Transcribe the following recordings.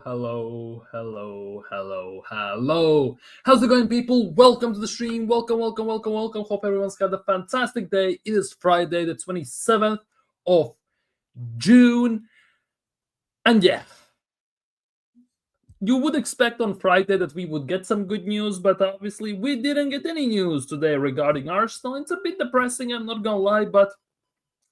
hello. How's it going, people? Welcome to the stream. Welcome. Hope everyone's had a fantastic day. It is Friday, the 27th of June. And yeah, you would expect on Friday that we would get some good news, but obviously we didn't get any news today regarding Arsenal. It's a bit depressing, I'm not gonna lie, but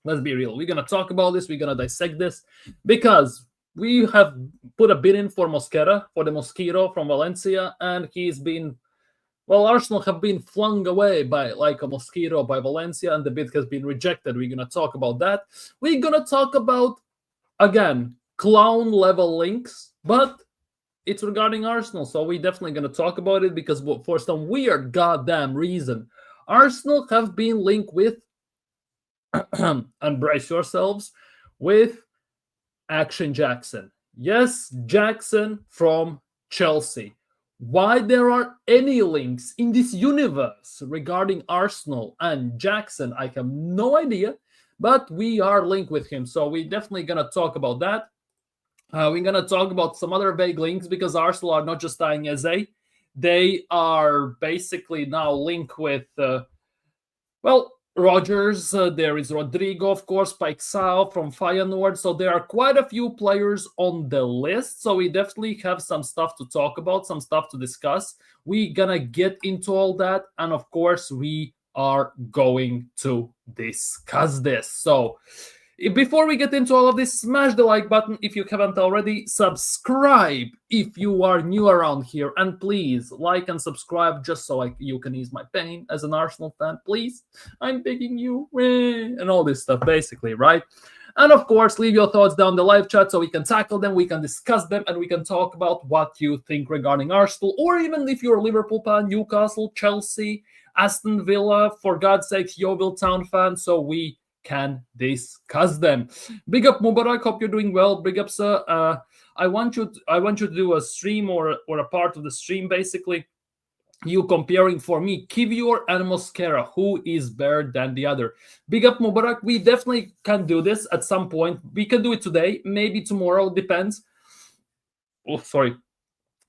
let's be real. We're gonna talk about this, we're gonna dissect this, because we have put a bid in for Mosquera, for the Mosquero from Valencia, and Arsenal have been flung away by like a Mosquero by Valencia, and the bid has been rejected. We're gonna talk about that. We're gonna talk about, again, clown level links, but it's regarding Arsenal, so we're definitely gonna talk about it because for some weird goddamn reason, Arsenal have been linked with, and brace yourselves, with Action Jackson. Yes, Jackson from Chelsea. Why there are any links in this universe regarding Arsenal and Jackson, I have no idea, but we are linked with him, so we're definitely gonna talk about that. We're gonna talk about some other vague links because Arsenal are not just tying Eze, they are basically now linked with Rogers, there is Rodrigo, of course, Paixão from Feyenoord. So there are quite a few players on the list. So we definitely have some stuff to talk about, some stuff to discuss. We're going to get into all that. And of course, we are going to discuss this. So before we get into all of this, smash the like button if you haven't already. Subscribe if you are new around here. And please like and subscribe just so you can ease my pain as an Arsenal fan. Please, I'm begging you. And all this stuff, basically, right? And of course, leave your thoughts down the live chat so we can tackle them, we can discuss them, and we can talk about what you think regarding Arsenal. Or even if you're a Liverpool fan, Newcastle, Chelsea, Aston Villa, for God's sake, Yeovil Town fan. So we can discuss them. Big up Mubarak, hope you're doing well. Big up, sir. I want you to do a stream or a part of the stream, basically. You comparing for me Kivior and Mosquera, who is better than the other. Big up Mubarak. We definitely can do this at some point. We can do it today, maybe tomorrow, depends. Oh, sorry.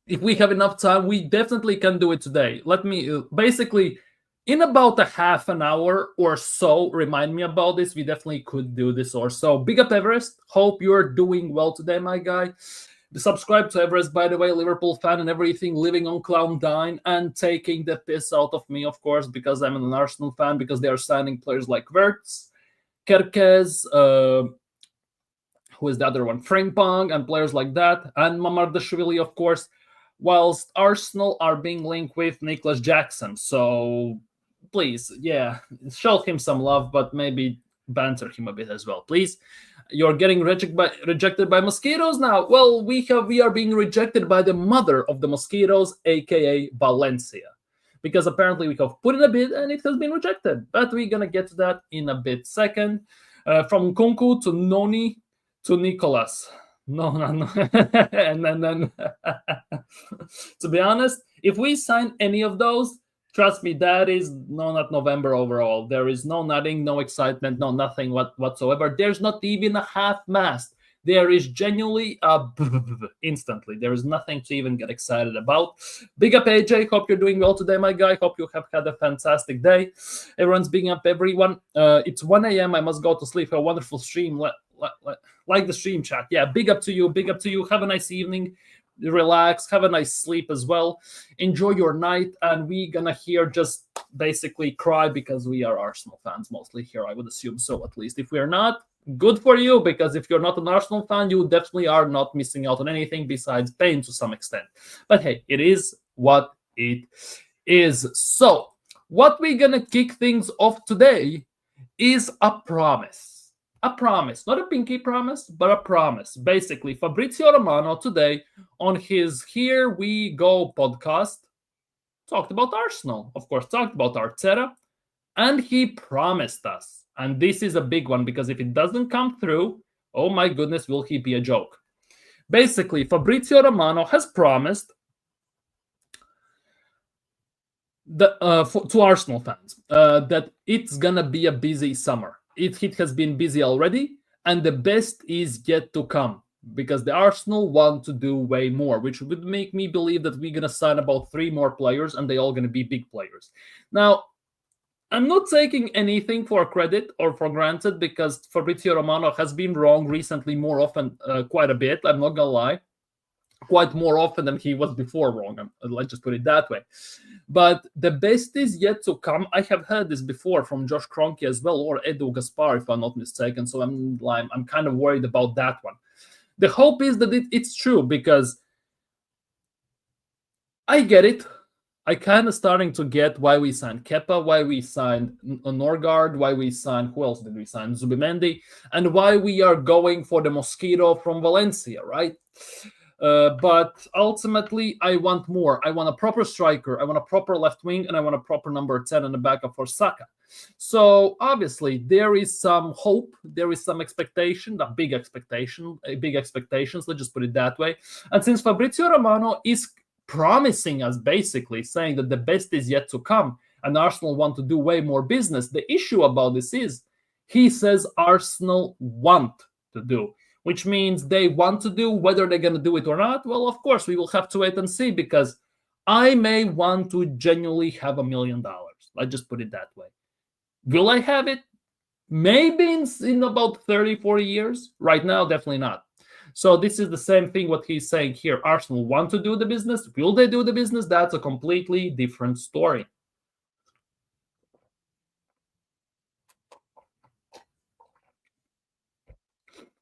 If we have enough time, we definitely can do it today. Let me basically, in about a half an hour or so, remind me about this. We definitely could do this or so. Big up Everest. Hope you're doing well today, my guy. Subscribe to Everest, by the way, Liverpool fan and everything, living on Clown Nine and taking the piss out of me, of course, because I'm an Arsenal fan, because they are signing players like Wirtz, Kerkez, who is the other one? Frimpong, and players like that, and Mamardashvili, of course, whilst Arsenal are being linked with Nico Jackson. So please, yeah, show him some love, but maybe banter him a bit as well, please. You're getting rejected by mosquitoes now. Well, we are being rejected by the mother of the mosquitoes, aka Valencia, because apparently we have put in a bid and it has been rejected. But we're gonna get to that in a bit second. From Kunku to Noni to Nicolas. No. And then to be honest, if we sign any of those, trust me, that is not November overall. There is no nothing, no excitement, no nothing whatsoever. There's not even a half-mast. There is genuinely instantly. There is nothing to even get excited about. Big up AJ. Hope you're doing well today, my guy. Hope you have had a fantastic day. Everyone's bigging up everyone. It's 1 a.m. I must go to sleep. A wonderful stream. Like the stream chat. Yeah, big up to you. Big up to you. Have a nice evening. Relax, have a nice sleep as well. Enjoy your night, and we gonna here just basically cry because we are Arsenal fans mostly here. I would assume so, at least. If we are not, good for you, because if you're not an Arsenal fan, you definitely are not missing out on anything besides pain to some extent. But hey, it is what it is. So, what we're gonna kick things off today is a promise. A promise, not a pinky promise, but a promise. Basically, Fabrizio Romano today on his Here We Go podcast talked about Arsenal, of course, talked about Arteta, and he promised us. And this is a big one because if it doesn't come through, oh my goodness, will he be a joke? Basically, Fabrizio Romano has promised to Arsenal fans that it's gonna be a busy summer. It has been busy already, and the best is yet to come. because the Arsenal want to do way more, which would make me believe that we're going to sign about 3 more players and they all going to be big players. Now, I'm not taking anything for credit or for granted because Fabrizio Romano has been wrong recently more often, quite a bit. I'm not going to lie. Quite more often than he was before wrong. Let's just put it that way. But the best is yet to come. I have heard this before from Josh Kroenke as well, or Edu Gaspar, if I'm not mistaken. So I'm kind of worried about that one. The hope is that it's true, because I get it. I kind of starting to get why we signed Kepa, why we signed Norgard, why we signed, who else did we sign? Zubimendi, and why we are going for the Mosquera from Valencia, right? But ultimately, I want more. I want a proper striker. I want a proper left wing, and I want a proper number 10 in the backup for Saka. So obviously, there is some hope. There is some expectation, big expectations. Let's just put it that way. And since Fabrizio Romano is promising us, basically saying that the best is yet to come, and Arsenal want to do way more business, the issue about this is he says Arsenal want to do, which means they want to do. Whether they're going to do it or not, well, of course, we will have to wait and see, because I may want to genuinely have $1 million. Let's just put it that way. Will I have it? Maybe in about 30, 40 years. Right now, definitely not. So this is the same thing what he's saying here. Arsenal want to do the business. Will they do the business? That's a completely different story.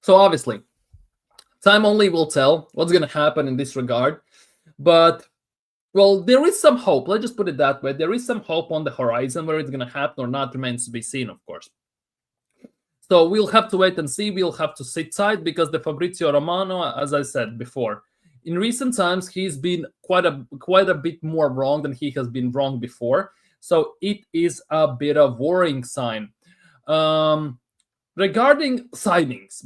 So obviously, time only will tell what's going to happen in this regard. But, well, there is some hope. Let's just put it that way. There is some hope on the horizon. Whether it's going to happen or not remains to be seen, of course. So we'll have to wait and see. We'll have to sit tight, because the Fabrizio Romano, as I said before, in recent times, he's been quite a bit more wrong than he has been wrong before. So it is a bit of worrying sign. Regarding signings,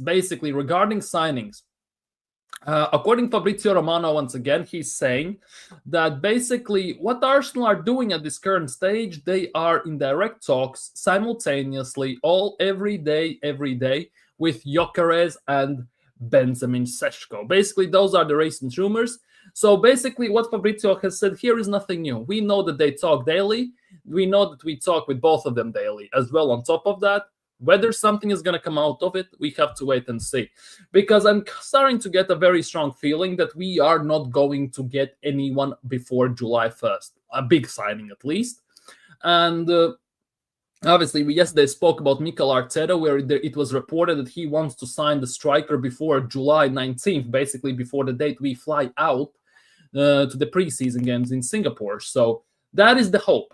according to Fabrizio Romano, once again, he's saying that basically what Arsenal are doing at this current stage, they are in direct talks simultaneously, every day, with Gyökeres and Benjamin Sesko. Basically, those are the recent rumors. So basically, what Fabrizio has said here is nothing new. We know that they talk daily. We know that we talk with both of them daily as well. On top of that, whether something is going to come out of it, we have to wait and see. Because I'm starting to get a very strong feeling that we are not going to get anyone before July 1st. A big signing, at least. And obviously, yesterday spoke about Mikel Arteta, where it was reported that he wants to sign the striker before July 19th, basically before the date we fly out to the preseason games in Singapore. So that is the hope.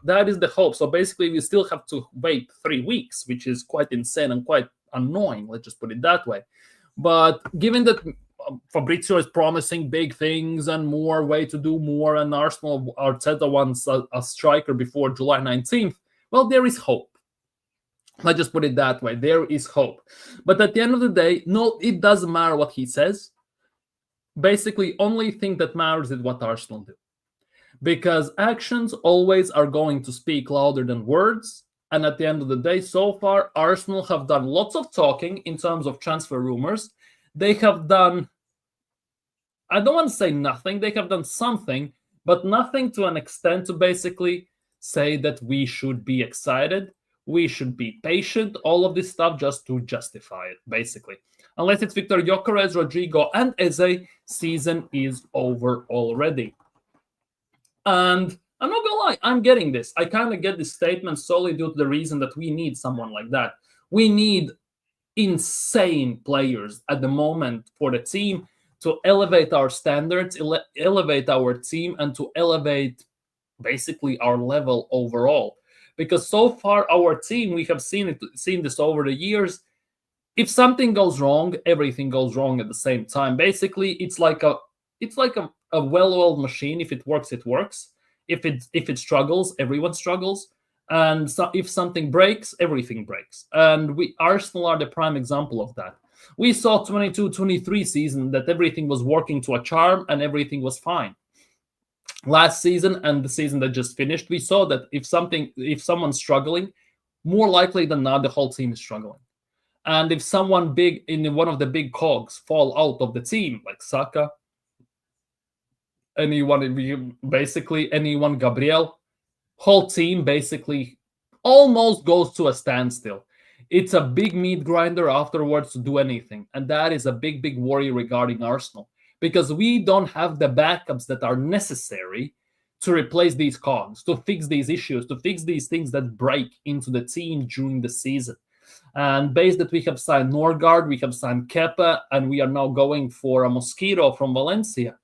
So basically, we still have to wait 3 weeks, which is quite insane and quite annoying. Let's just put it that way. But given that Fabrizio is promising big things and more, way to do more, and Arteta wants a striker before July 19th, well, there is hope. Let's just put it that way. There is hope. But at the end of the day, no, it doesn't matter what he says. Basically, only thing that matters is what Arsenal do. Because actions always are going to speak louder than words. And at the end of the day, so far, Arsenal have done lots of talking in terms of transfer rumors. They have done, I don't want to say nothing, they have done something, but nothing to an extent to basically say that we should be excited, we should be patient, all of this stuff just to justify it, basically. Unless it's Victor Gyökeres, Rodrigo, and Eze, season is over already. And I'm not gonna lie, I'm getting this. I kind of get this statement solely due to the reason that we need someone like that. We need insane players at the moment for the team to elevate our standards, elevate our team, and to elevate basically our level overall. Because so far, our team, we have seen this over the years. If something goes wrong, everything goes wrong at the same time. Basically, it's like a well-oiled machine. If it works, it works. If it struggles, everyone struggles. And so if something breaks, everything breaks. And Arsenal are the prime example of that. We saw 22-23 season that everything was working to a charm and everything was fine. Last season and the season that just finished, we saw that if someone's struggling, more likely than not, the whole team is struggling. And if someone big in one of the big cogs fall out of the team, like Saka, anyone, Gabriel, whole team basically almost goes to a standstill. It's a big meat grinder afterwards to do anything. And that is a big, big worry regarding Arsenal because we don't have the backups that are necessary to replace these cogs, to fix these issues, to fix these things that break into the team during the season. And based that we have signed Norgard, we have signed Kepa, and we are now going for a Mosquero from Valencia.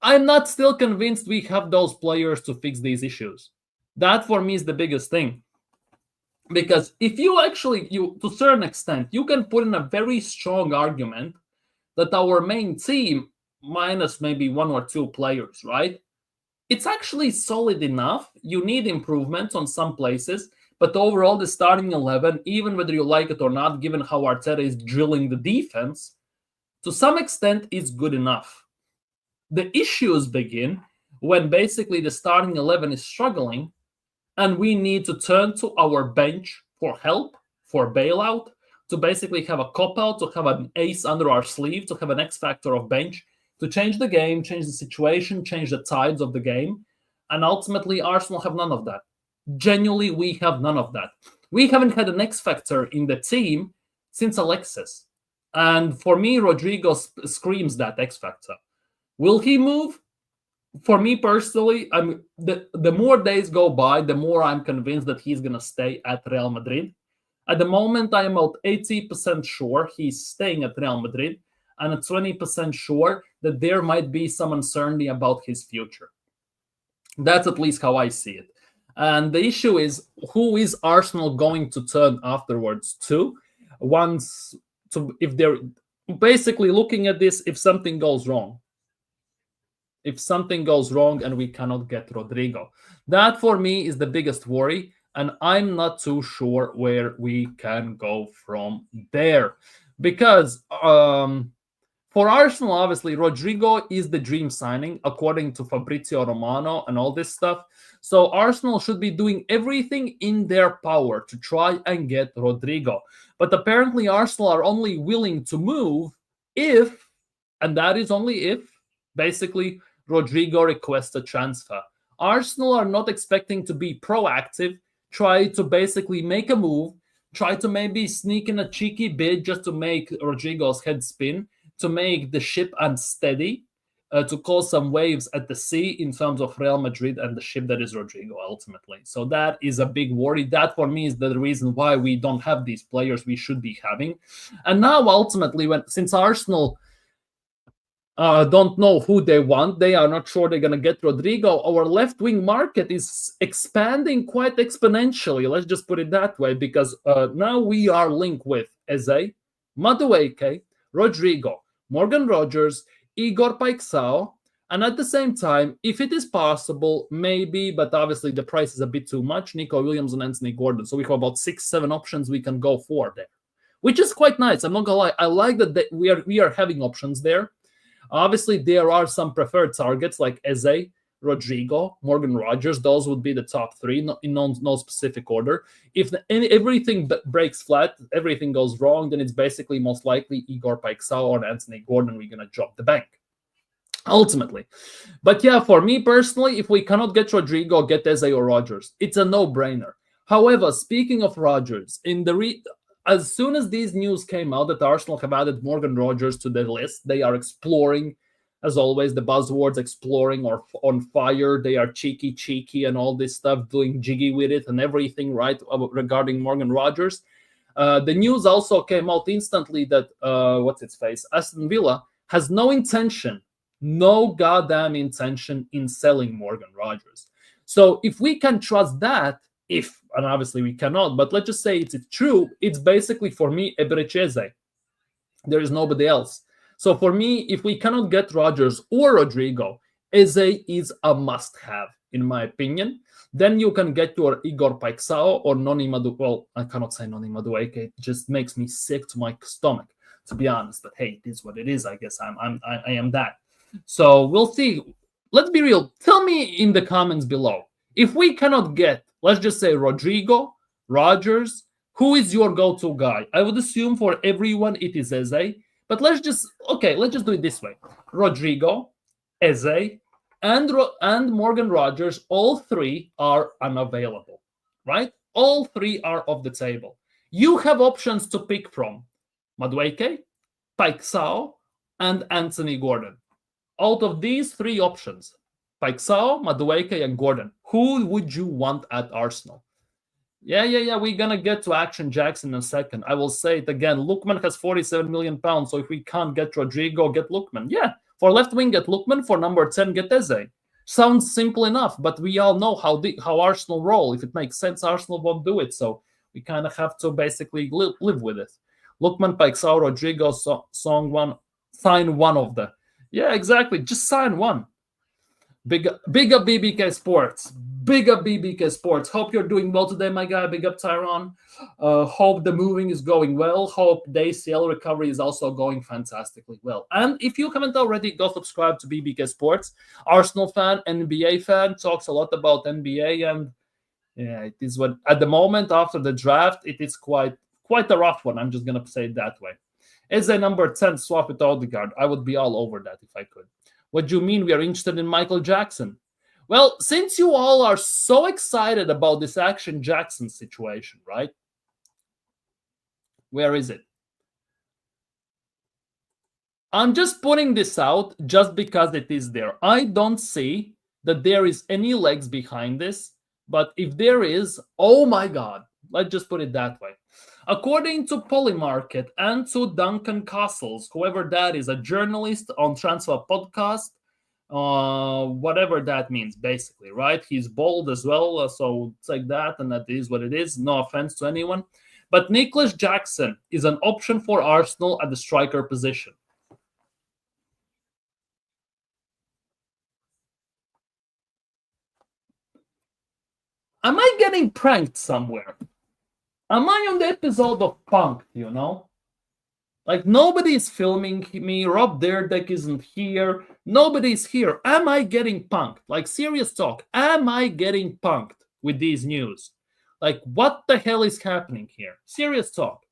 I'm not still convinced we have those players to fix these issues. That for me is the biggest thing. Because if you to a certain extent, you can put in a very strong argument that our main team, minus maybe one or two players, right? It's actually solid enough. You need improvements on some places, but overall, the starting 11, even whether you like it or not, given how Arteta is drilling the defense, to some extent, is good enough. The issues begin when basically the starting 11 is struggling and we need to turn to our bench for help, for bailout, to basically have a cop-out, to have an ace under our sleeve, to have an X factor of bench, to change the game, change the situation, change the tides of the game. And ultimately, Arsenal have none of that. Genuinely, we have none of that. We haven't had an X factor in the team since Alexis. And for me, Rodrigo screams that X factor. Will he move? For me personally, the more days go by, the more I'm convinced that he's going to stay at Real Madrid. At the moment, I am about 80% sure he's staying at Real Madrid and at 20% sure that there might be some uncertainty about his future. That's at least how I see it. And the issue is, who is Arsenal going to turn afterwards to? If they're basically looking at this, if something goes wrong. If something goes wrong and we cannot get Rodrigo. That for me is the biggest worry. And I'm not too sure where we can go from there. Because for Arsenal, obviously, Rodrigo is the dream signing, according to Fabrizio Romano and all this stuff. So Arsenal should be doing everything in their power to try and get Rodrigo. But apparently Arsenal are only willing to move if, and that is only if, basically, Rodrigo requests a transfer. Arsenal are not expecting to be proactive, try to basically make a move, try to maybe sneak in a cheeky bid just to make Rodrigo's head spin, to make the ship unsteady, to cause some waves at the sea in terms of Real Madrid and the ship that is Rodrigo ultimately. So that is a big worry. That for me is the reason why we don't have these players we should be having. And now ultimately, since Arsenal don't know who they want, they are not sure they're going to get Rodrigo, our left-wing market is expanding quite exponentially. Let's just put it that way, because now we are linked with Eze, Madueke, Rodrigo, Morgan Rogers, Igor Paixão, and at the same time, if it is possible, maybe, but obviously the price is a bit too much, Nico Williams and Anthony Gordon. So we have about 6-7 options we can go for there, which is quite nice. I'm not gonna lie. I like that we are having options there. Obviously, there are some preferred targets like Eze, Rodrigo, Morgan Rogers. Those would be the top three, in no specific order. If everything breaks flat, everything goes wrong, then it's basically most likely Igor Paixão or Anthony Gordon. We're going to drop the bank, ultimately. But yeah, for me personally, if we cannot get Rodrigo, get Eze or Rogers. It's a no-brainer. However, speaking of Rogers, as soon as these news came out that Arsenal have added Morgan Rogers to the list, they are exploring, as always, the buzzwords exploring or on fire. They are cheeky, and all this stuff, doing jiggy with it and everything, right, regarding Morgan Rogers. The news also came out instantly that, Aston Villa has no goddamn intention in selling Morgan Rogers. So if we can trust that, and obviously we cannot, but let's just say it's true, it's basically, for me, Eberechi. There is nobody else. So for me, if we cannot get Rogers or Rodrigo, Eze is a must-have, in my opinion. Then you can get your Igor Paixão or Noni Madueke. Well, I cannot say Noni Madueke. It just makes me sick to my stomach, to be honest. But hey, it is what it is. I guess I am that. So we'll see. Let's be real. Tell me in the comments below. If we cannot get, let's just say, Rodrigo, Rogers, Who is your go-to guy? I would assume for everyone it is Eze, but let's just do it this way. Rodrigo, Eze, and Morgan Rogers, all three are unavailable, right? All three are off the table. You have options to pick from: Madueke, Paixão, and Anthony Gordon. Out of these three options, Paixão, Madueke, and Gordon, who would you want at Arsenal? Yeah. We're gonna get to Action Jackson in a second. I will say it again. Lookman has 47 million pounds, so if we can't get Rodrigo, get Lookman. Yeah, for left wing, get Lookman. For number 10, get Eze. Sounds simple enough, but we all know how Arsenal roll. If it makes sense, Arsenal won't do it. So we kind of have to basically live with it. Lookman, Paixão, Rodrigo, Song one, sign one of them. Yeah, exactly. Just sign one. Big up BBK Sports. Big up BBK Sports. Hope you're doing well today, my guy. Big up Tyron. Hope the moving is going well. Hope the ACL recovery is also going fantastically well. And if you haven't already, go subscribe to BBK Sports. Arsenal fan, NBA fan, talks a lot about NBA, and yeah, it is what at the moment after the draft, it is quite a rough one. I'm just gonna say it that way. As a number 10 swap with Odegaard, I would be all over that if I could. What do you mean we are interested in Michael Jackson? Well, since you all are so excited about this Action Jackson situation, right? Where is it? I'm just putting this out just because it is there. I don't see that there is any legs behind this, but if there is, oh my God, let's just put it that way. According to Polymarket and to Duncan Castles, whoever that is, a journalist on Transfer Podcast, whatever that means, basically, right? He's bold as well, so it's like that, and that is what it is. No offense to anyone. But Nico Jackson is an option for Arsenal at the striker position. Am I getting pranked somewhere? Am I on the episode of Punk'd, you know? Like, nobody's filming me. Rob Dyrdek isn't here. Nobody's here. Am I getting punked? Like, serious talk. Am I getting punked with these news? Like, what the hell is happening here? Serious talk.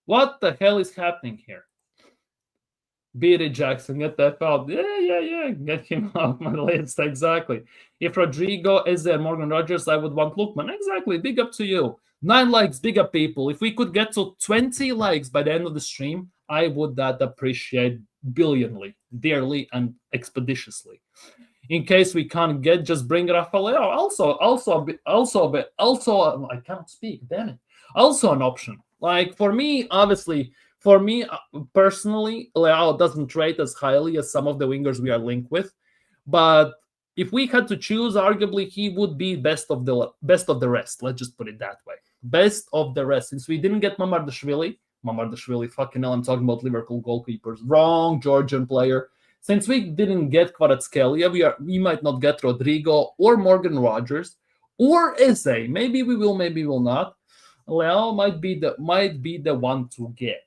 What the hell is happening here? Beat it, Jackson. Get that out. Yeah. Get him out my list. Exactly. If Rodrigo is there, Morgan Rogers, I would want Lookman. Exactly. Big up to you. 9 likes, big up, people. If we could get to 20 likes by the end of the stream, I would that appreciate billionly, dearly, and expeditiously. In case we can't get, just bring Rafael. Also, I can't speak. Damn it. Also an option. Like for me, obviously, personally, Leao doesn't rate as highly as some of the wingers we are linked with, but if we had to choose, arguably he would be best of the rest. Let's just put it that way. Best of the rest. Since we didn't get Mamardashvili, fucking hell, I'm talking about Liverpool goalkeepers. Wrong Georgian player. Since we didn't get Kvaratskhelia, we might not get Rodrigo or Morgan Rogers or Eze. Maybe we will, maybe we will not. Leao might be the one to get.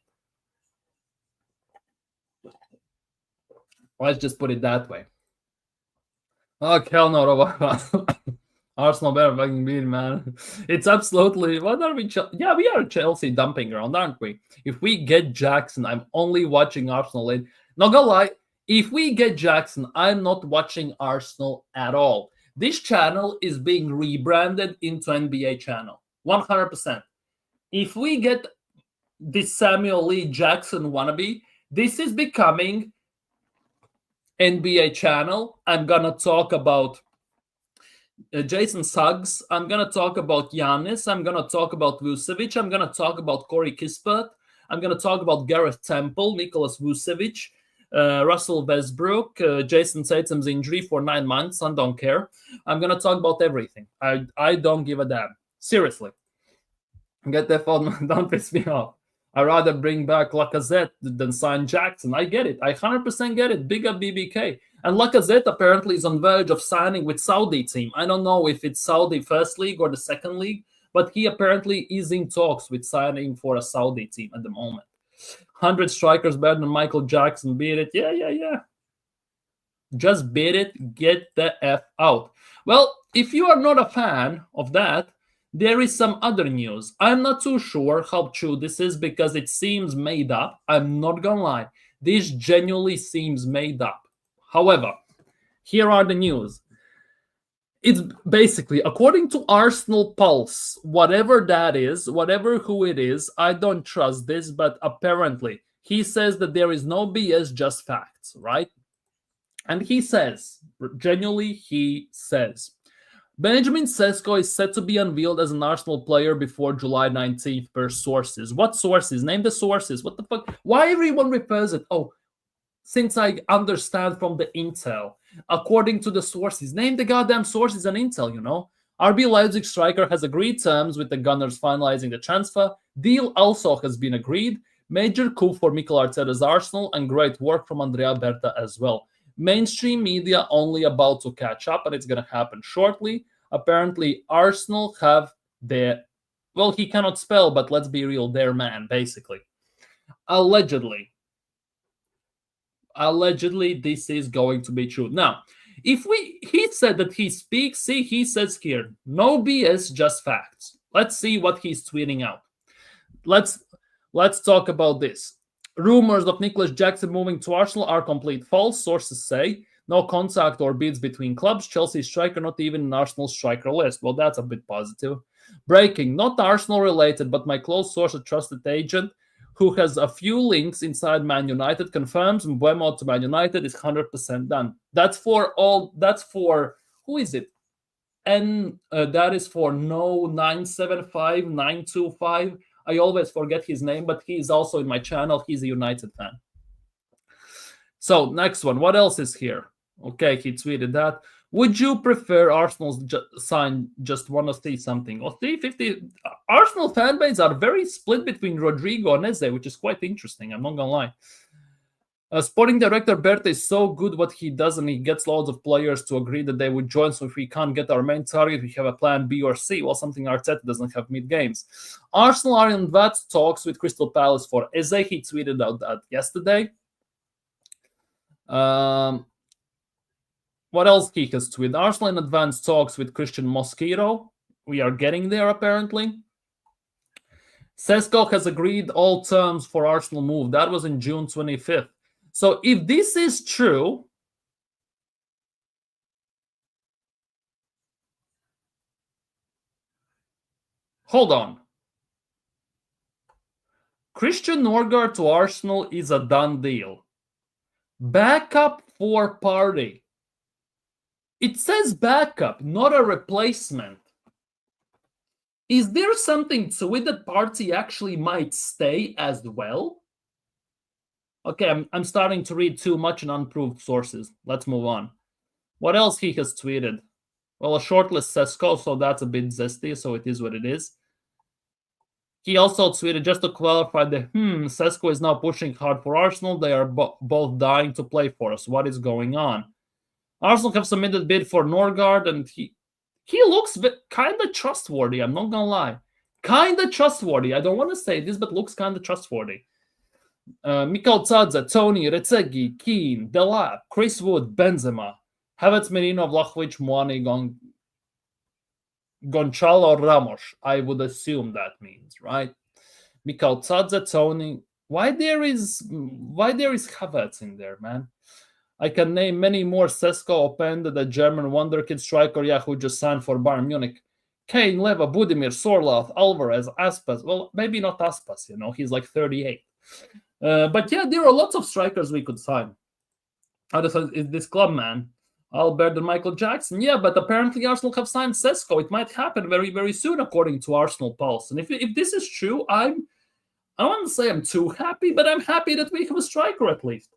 Let's just put it that way. Oh, hell no, Arsenal better fucking beat, man. It's absolutely. What are we? Yeah, we are Chelsea dumping ground, aren't we? If we get Jackson, I'm only watching Arsenal late. Not gonna lie, if we get Jackson, I'm not watching Arsenal at all. This channel is being rebranded into NBA channel, 100%. If we get this Samuel Lee Jackson wannabe, this is becoming NBA channel. I'm gonna talk about Jason Suggs. I'm going to talk about Giannis. I'm going to talk about Vucevic. I'm going to talk about Corey Kispert. I'm going to talk about Gareth Temple, Nicholas Vucevic, Russell Westbrook, Jason Tatum's injury for 9 months. I don't care. I'm going to talk about everything. I don't give a damn. Seriously. Get that phone. Don't piss me off. I'd rather bring back Lacazette than sign Jackson. I get it. I 100% get it. Big up BBK. And Lacazette apparently is on verge of signing with Saudi team. I don't know if it's Saudi first league or the second league, but he apparently is in talks with signing for a Saudi team at the moment. 100 strikers better than Michael Jackson. Beat it. Yeah. Just beat it. Get the F out. Well, if you are not a fan of that, There is some other news. I'm not too sure how true this is because it seems made up. I'm not gonna lie. This genuinely seems made up. However, here are the news. It's basically, according to Arsenal Pulse, whatever that is, whatever who it is, I don't trust this, but apparently he says that there is no BS, just facts, right? And he says, genuinely, he says, Benjamin Sesko is set to be unveiled as an Arsenal player before July 19th per sources. What sources? Name the sources. What the fuck? Why everyone refers it? Oh, since I understand from the intel, according to the sources, name the goddamn sources and intel, you know? RB Leipzig striker has agreed terms with the Gunners finalizing the transfer. Deal also has been agreed. Major coup for Mikel Arteta's Arsenal and great work from Andrea Berta as well. Mainstream media only about to catch up, and it's going to happen shortly. Apparently, Arsenal have their, well, he cannot spell, but let's be real, their man, basically. Allegedly, this is going to be true. Now, he said that he speaks, see, he says here, no BS, just facts. Let's see what he's tweeting out. Let's talk about this. Rumors of Nico Jackson moving to Arsenal are complete false. Sources say no contact or bids between clubs. Chelsea striker not even an Arsenal striker list. Well, that's a bit positive. Breaking, not Arsenal related, but my close source, a trusted agent who has a few links inside Man United, confirms Mbeumo to Man United is 100% done. That's for who is it? And that is for no 975925. I always forget his name, but he's also in my channel. He's a United fan. So next one. What else is here? Okay, he tweeted that. Would you prefer Arsenal sign just one or three something? Or 350? Arsenal fan base are very split between Rodrigo and Eze, which is quite interesting. I'm not going to lie. Sporting director Berta is so good what he does, and he gets loads of players to agree that they would join. So if we can't get our main target, we have a plan B or C. Well, something Arteta doesn't have mid-games. Arsenal are in advanced talks with Crystal Palace for Eze. He tweeted out that yesterday. What else he has tweeted? Arsenal in advanced talks with Christian Mosquera. We are getting there, apparently. Sesko has agreed all terms for Arsenal move. That was in June 25th. So if this is true, hold on. Christian Norgard to Arsenal is a done deal. Backup for Partey. It says backup, not a replacement. Is there something to it that Partey actually might stay as well? Okay, I'm starting to read too much in unproved sources. Let's move on. What else he has tweeted? Well, a shortlist Sesko, so that's a bit zesty, so it is what it is. He also tweeted, just to clarify, Sesko is now pushing hard for Arsenal. They are both dying to play for us. What is going on? Arsenal have submitted bid for Norgard, and he looks kind of trustworthy. I'm not going to lie. Kind of trustworthy. I don't want to say this, but looks kind of trustworthy. Mikel Tzadze, Tony, Recegi, Keane, Delap, Chris Wood, Benzema, Havertz, Merino, Vlahovic, Muani, Gonçalo Ramos. I would assume that means, right? Mikel Tzadze, Tony. Why there is Havertz in there, man? I can name many more. Sesko, Openda, the German wonderkid striker, who just signed for Bayern Munich. Kane, Leva, Budimir, Sorloth, Alvarez, Aspas. Well, maybe not Aspas, he's like 38. But yeah, there are lots of strikers we could sign. Is this club, man? Albert and Michael Jackson. Yeah, but apparently Arsenal have signed Sesko. It might happen very, very soon, according to Arsenal Pulse. And if this is true, I don't want to say I'm too happy, but I'm happy that we have a striker at least.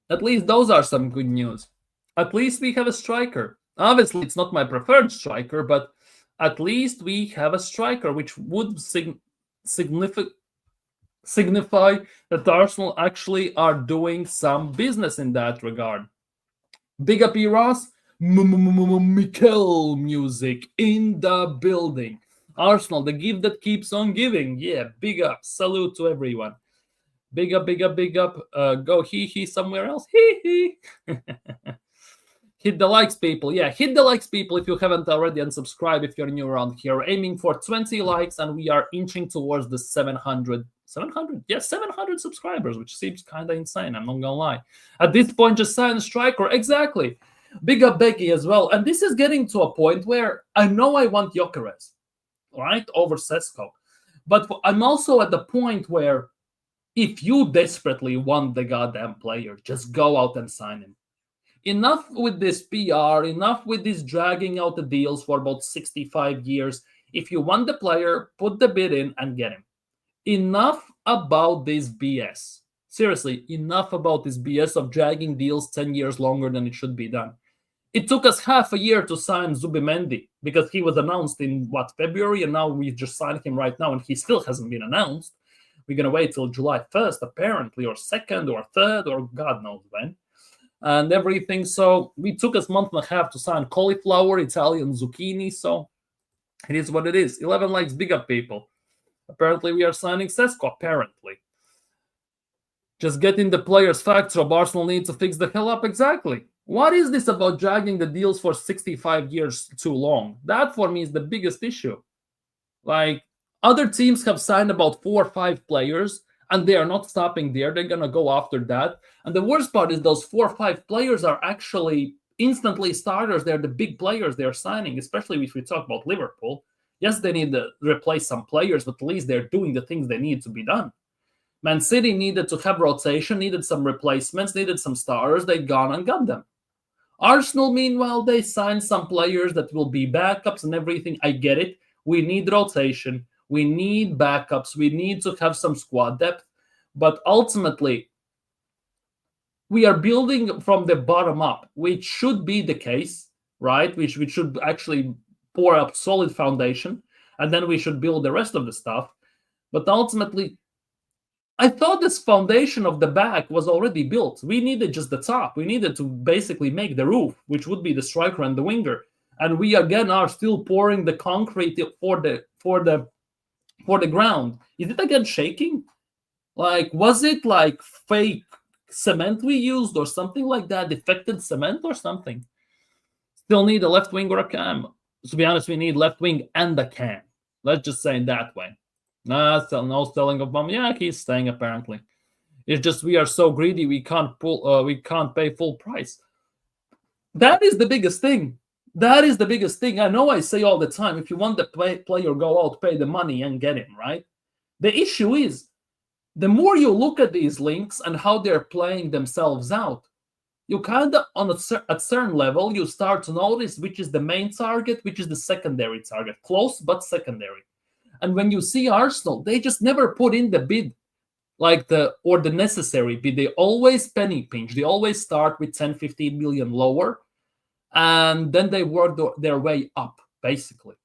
At least those are some good news. At least we have a striker. Obviously, it's not my preferred striker, but at least we have a striker, which would signify that Arsenal actually are doing some business in that regard. Big up Ross, Mikel music in the building. Arsenal, the gift that keeps on giving. Yeah, big up. Salute to everyone. Big up, big up, big up. Go he somewhere else. He. Hit the likes, people. Yeah, hit the likes, people, if you haven't already, and subscribe if you're new around here. We're aiming for 20 likes, and we are inching towards the 700. 700? Yes, 700 subscribers, which seems kind of insane. I'm not gonna lie. At this point, just sign a striker. Exactly. Big up Becky as well. And this is getting to a point where I know I want Gyökeres, right, over Sesko. But I'm also at the point where if you desperately want the goddamn player, just go out and sign him. Enough with this PR, enough with this dragging out the deals for about 65 years. If you want the player, put the bid in and get him. Enough about this BS. Seriously, enough about this BS of dragging deals 10 years longer than it should be done. It took us half a year to sign Zubimendi because he was announced in, February, and now we just signed him right now, and he still hasn't been announced. We're going to wait till July 1st, apparently, or 2nd, or 3rd, or God knows when, and everything. So we took us a month and a half to sign cauliflower, Italian zucchini, so it is what it is. 11 likes, big up, people. Apparently, we are signing Sesko, apparently. Just getting the players' facts, Rob. Arsenal needs to fix the hell up. Exactly. What is this about dragging the deals for 65 years too long? That, for me, is the biggest issue. Like, other teams have signed about 4 or 5 players, and they are not stopping there. They're going to go after that. And the worst part is those 4 or 5 players are actually instantly starters. They're the big players they're signing, especially if we talk about Liverpool. Yes, they need to replace some players, but at least they're doing the things they need to be done. Man City needed to have rotation, needed some replacements, needed some starters. They'd gone and got them. Arsenal, meanwhile, they signed some players that will be backups and everything. I get it. We need rotation. We need backups. We need to have some squad depth. But ultimately, we are building from the bottom up, which should be the case, right? We should actually pour up solid foundation, and then we should build the rest of the stuff. But ultimately, I thought this foundation of the back was already built. We needed just the top. We needed to basically make the roof, which would be the striker and the winger. And we again are still pouring the concrete for the ground. Is it again shaking? Like, was it like fake cement we used or something like that? Defected cement or something? Still need a left wing or a cam. To be honest, we need left wing and a cam. Let's just say it that way. No selling of Bum. Yeah, he's staying apparently. It's just we are so greedy we can't pay full price. That is the biggest thing. That is the biggest thing. I know I say all the time, if you want the player, go out, pay the money and get him, right? The issue is, the more you look at these links and how they're playing themselves out, you kind of, at certain level, you start to notice which is the main target, which is the secondary target. Close, but secondary. And when you see Arsenal, they just never put in the bid, the necessary bid. They always penny pinch. They always start with 10, 15 million lower, and then they work their way up, basically.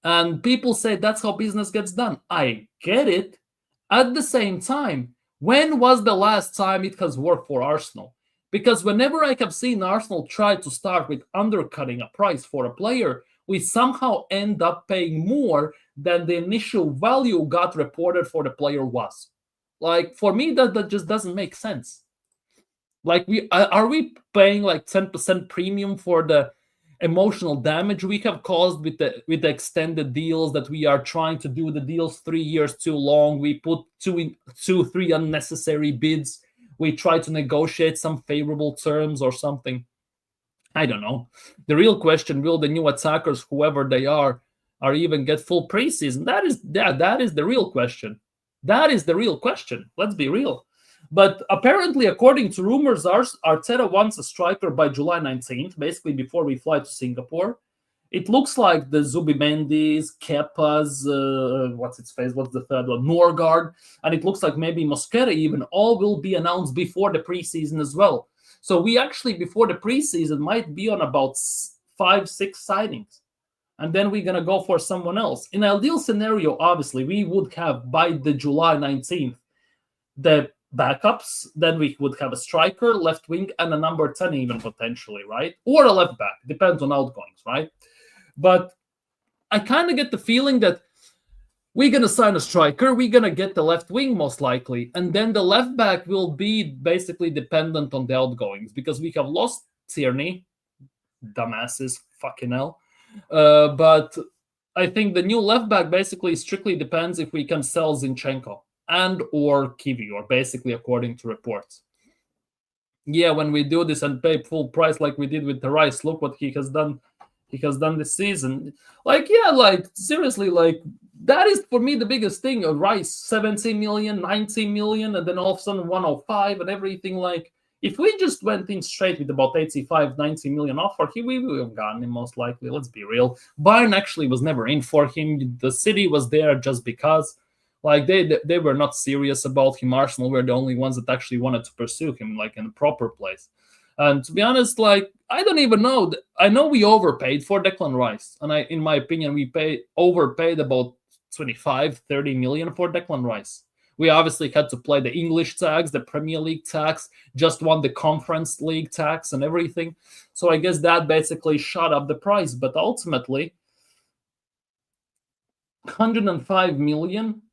And people say that's how business gets done. I get it. At the same time, when was the last time it has worked for Arsenal? Because whenever I have seen Arsenal try to start with undercutting a price for a player, we somehow end up paying more than the initial value got reported for the player was. Like, for me, that just doesn't make sense. Like, are we paying like 10% premium for the emotional damage we have caused with the extended deals that we are trying to do the deals 3 years too long? We put 3 unnecessary bids. We try to negotiate some favorable terms or something. I don't know. The real question, will the new attackers, whoever they are even get full preseason? That is the real question. That is the real question. Let's be real. But apparently, according to rumors, Arteta wants a striker by July 19th, basically before we fly to Singapore. It looks like the Zubimendis, Kepa's, what's the third one? Norgard. And it looks like maybe Mosquera even, all will be announced before the preseason as well. So we actually, before the preseason, might be on about 5-6 signings. And then we're going to go for someone else. In an ideal scenario, obviously, we would have, by the July 19th, the backups. Then we would have a striker, left wing, and a number 10 even potentially, right? Or a left back. Depends on outgoings, right? But I kind of get the feeling that we're going to sign a striker. We're going to get the left wing most likely. And then the left back will be basically dependent on the outgoings because we have lost Tierney. dumbasses, fucking hell. But I think the new left back basically strictly depends if we can sell Zinchenko and or Kivior, basically according to reports. Yeah, when we do this and pay full price like we did with the Rice, look what he has done. He has done this season. Like, yeah, like seriously, like that is for me the biggest thing. Rice, 17 million, 19 million, and then all of a sudden 105 and everything. Like, if we just went in straight with about 85, 90 million offer, we would have gotten him most likely. Let's be real. Bayern actually was never in for him. The City was there just because. Like they were not serious about him. Arsenal were the only ones that actually wanted to pursue him, like in a proper place. And to be honest, like I don't even know. I know we overpaid for Declan Rice, and in my opinion, we overpaid about 25, 30 million for Declan Rice. We obviously had to play the English tax, the Premier League tax, just won the Conference League tax and everything. So I guess that basically shot up the price. But ultimately, 105 million.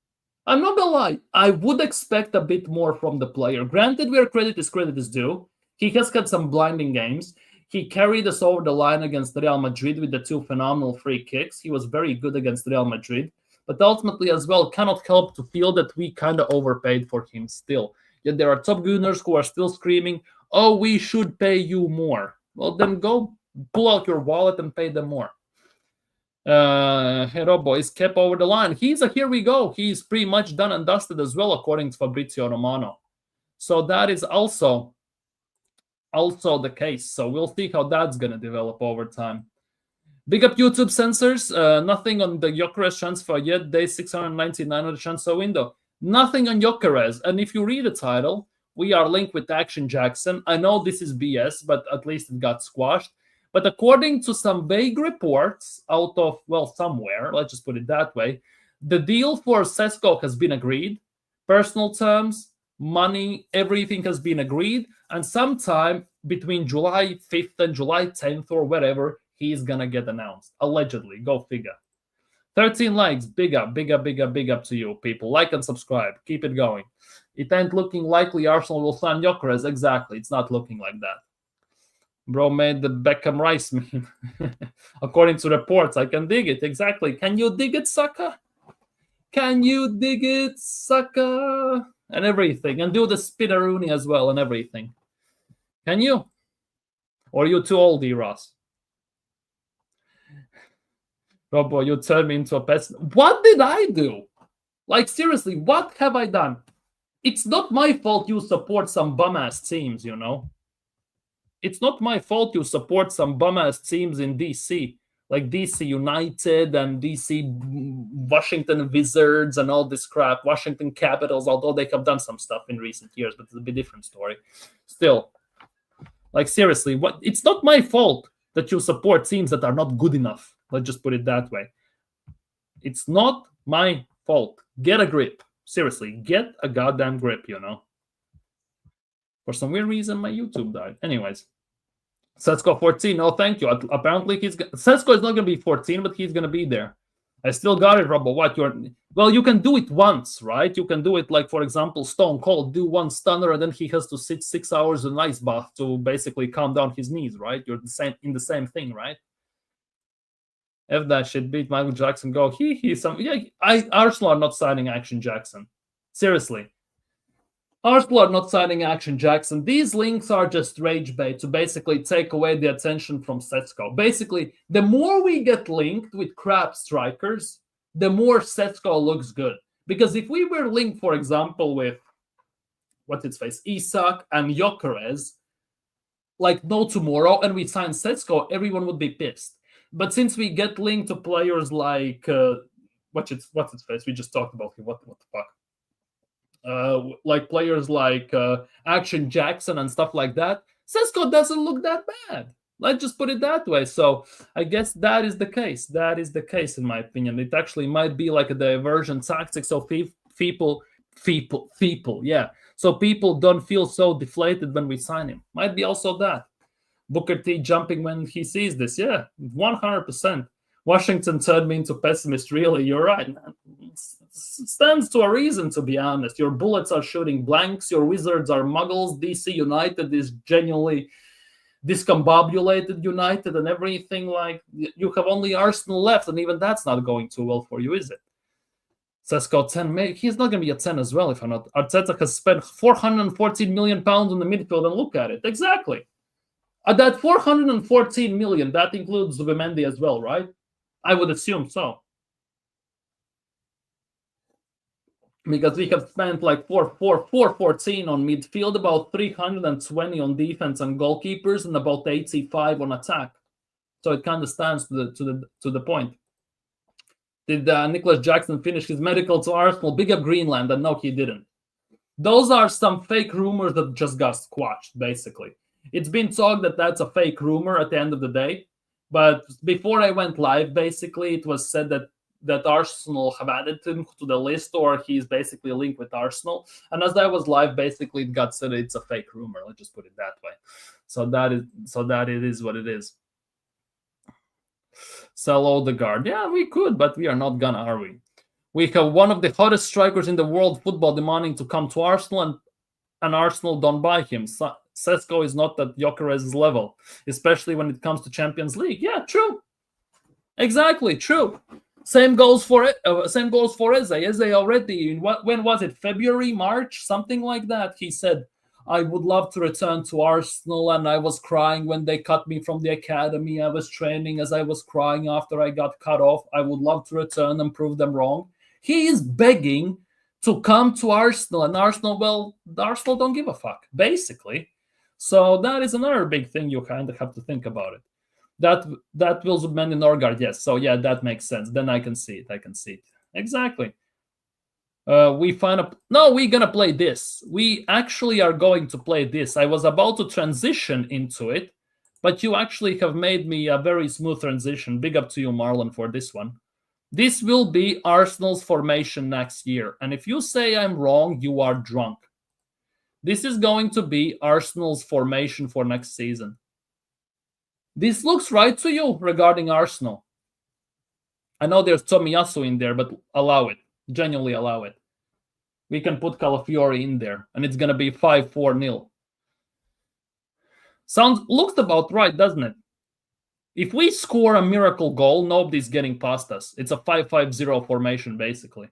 I'm not gonna lie, I would expect a bit more from the player. Granted, where credit is due. He has had some blinding games. He carried us over the line against Real Madrid with the 2 phenomenal free kicks. He was very good against Real Madrid. But ultimately as well, cannot help to feel that we kind of overpaid for him still. Yet there are top gunners who are still screaming, oh, we should pay you more. Well, then go pull out your wallet and pay them more. Hero Boys kept over the line. Here we go. He's pretty much done and dusted as well, according to Fabrizio Romano. So that is also the case. So we'll see how that's going to develop over time. Big up YouTube censors. Nothing on the Gyökeres transfer yet. Day 699 of the transfer window. Nothing on Gyökeres. And if you read the title, we are linked with Action Jackson. I know this is BS, but at least it got squashed. But according to some vague reports out of, well, somewhere, let's just put it that way, the deal for Sesko has been agreed. Personal terms, money, everything has been agreed. And sometime between July 5th and July 10th or whatever, he's going to get announced. Allegedly. Go figure. 13 likes. Big up to you, people. Like and subscribe. Keep it going. It ain't looking likely Arsenal will sign Gyökeres. Exactly. It's not looking like that. Bro made the Beckham Rice meme. According to reports, I can dig it. Exactly. Can you dig it, sucker? Can you dig it, sucker? And everything. And do the Spinaroonie as well and everything. Can you? Or are you too old, Ross? Robo, you turned me into a pest. What did I do? Like, seriously, what have I done? It's not my fault you support some bum-ass teams, you know? It's not my fault you support some bum-ass teams in DC, like DC United and DC Washington Wizards and all this crap, Washington Capitals, although they have done some stuff in recent years, but it's a bit different story. Still, like seriously, it's not my fault that you support teams that are not good enough. Let's just put it that way. It's not my fault. Get a grip. Seriously, get a goddamn grip, you know? For some weird reason, my YouTube died. Anyways, Sesko 14. No, thank you. Apparently, Sesko is not going to be 14, but he's going to be there. I still got it, Robo. What? Well, you can do it once, right? You can do it like, for example, Stone Cold, do one stunner, and then he has to sit 6 hours in an ice bath to basically calm down his knees, right? You're in the same thing, right? If that shit beat Michael Jackson, go. Arsenal are not signing Action Jackson. Seriously. Arsenal are not signing Action Jackson. These links are just rage bait to basically take away the attention from Sesko. Basically, the more we get linked with crap strikers, the more Sesko looks good. Because if we were linked, for example, with Isak and Gyökeres, like no tomorrow, and we sign Sesko, everyone would be pissed. But since we get linked to players like what's its face? We just talked about him. What the fuck? Like players like Action Jackson and stuff like that, Sesko doesn't look that bad. Let's just put it that way. So I guess that is the case. That is the case, in my opinion. It actually might be like a diversion tactic, so people, yeah. So people don't feel so deflated when we sign him. Might be also that. Booker T jumping when he sees this. Yeah, 100%. Washington turned me into pessimist. Really, you're right, man. It stands to a reason, to be honest. Your Bullets are shooting blanks. Your Wizards are muggles. DC United is genuinely discombobulated United and everything. Like, you have only Arsenal left, and even that's not going too well for you, is it? Sesko 10, he's not going to be a 10 as well if I'm not. Arteta has spent 414 million pounds on the midfield, and look at it. Exactly. That 414 million, that includes Zubimendi as well, right? I would assume so. Because we have spent like 414 on midfield, about 320 on defense and goalkeepers, and about 85 on attack. So it kind of stands to the point. Did Nico Jackson finish his medical to Arsenal? Big up Greenland, and no, he didn't. Those are some fake rumors that just got squashed, basically. It's been talked that that's a fake rumor at the end of the day. But before I went live, basically, it was said that Arsenal have added him to the list, or he's basically linked with Arsenal. And as I was live, basically, it got said it's a fake rumor. Let's just put it that way. So that it is what it is. Sell Odegaard. Yeah, we could, but we are not gonna, are we? We have one of the hottest strikers in the world football demanding to come to Arsenal, and Arsenal don't buy him. Sesko is not at Gyökeres's level, especially when it comes to Champions League. Yeah, true. Exactly, true. Same goes for Eze. Eze already, when was it? February, March, something like that. He said, I would love to return to Arsenal, and I was crying when they cut me from the academy. I was training as I was crying after I got cut off. I would love to return and prove them wrong. He is begging to come to Arsenal, and Arsenal don't give a fuck, basically. So that is another big thing you kind of have to think about it. That will Zubimendi Norgard, yes. So yeah, that makes sense. Then I can see it. Exactly. We're gonna play this. We actually are going to play this. I was about to transition into it, but you actually have made me a very smooth transition. Big up to you, Marlon, for this one. This will be Arsenal's formation next year. And if you say I'm wrong, you are drunk. This is going to be Arsenal's formation for next season. This looks right to you regarding Arsenal. I know there's Tomiyasu in there, but allow it. Genuinely allow it. We can put Calafiori in there, and it's going to be 5-4-0. Looks about right, doesn't it? If we score a miracle goal, nobody's getting past us. It's a 5-5-0 formation, basically.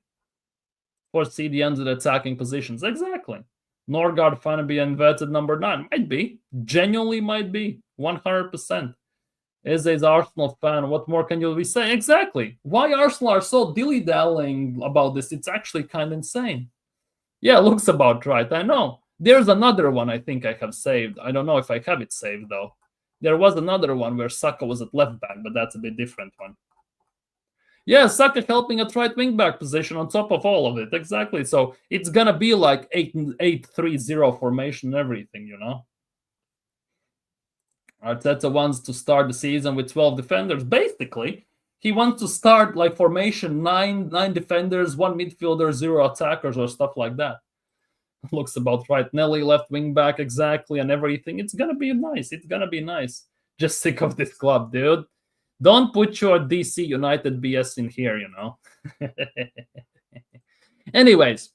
Foresee the ends of the attacking positions. Exactly. Norgard finally be inverted number 9. Might be. Genuinely might be. 100%. Is an Arsenal fan. What more can you be saying? Exactly. Why Arsenal are so dilly-dallying about this? It's actually kind of insane. Yeah, looks about right. I know. There's another one I think I have saved. I don't know if I have it saved, though. There was another one where Saka was at left back, but that's a bit different one. Yeah, Saka helping at right wing back position on top of all of it. Exactly. So it's going to be like 8-3-0 formation and everything, you know? Arteta wants to start the season with 12 defenders. Basically, he wants to start like formation 9 defenders, 1 midfielder, 0 attackers or stuff like that. Looks about right. Nelly left wing back, exactly, and everything. It's going to be nice. It's going to be nice. Just sick of this club, dude. Don't put your DC United BS in here, you know. Anyways,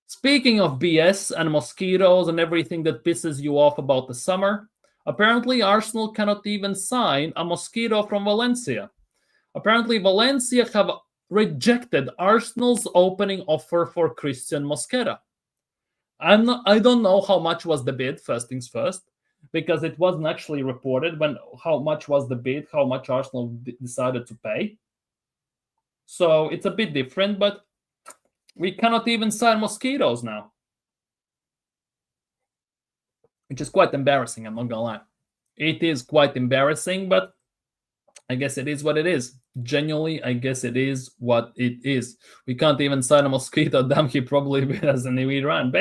speaking of BS and mosquitoes and everything that pisses you off about the summer, apparently Arsenal cannot even sign a mosquito from Valencia. Apparently Valencia have rejected Arsenal's opening offer for Christian Mosquera. I don't know how much was the bid, first things first, because it wasn't actually reported how much was the bid, how much Arsenal decided to pay. So it's a bit different, but we cannot even sign mosquitoes now. Which is quite embarrassing, I'm not gonna lie. It is quite embarrassing, but I guess it is what it is. Genuinely, I guess it is what it is. We can't even sign a mosquito. Damn, he probably has an elite run.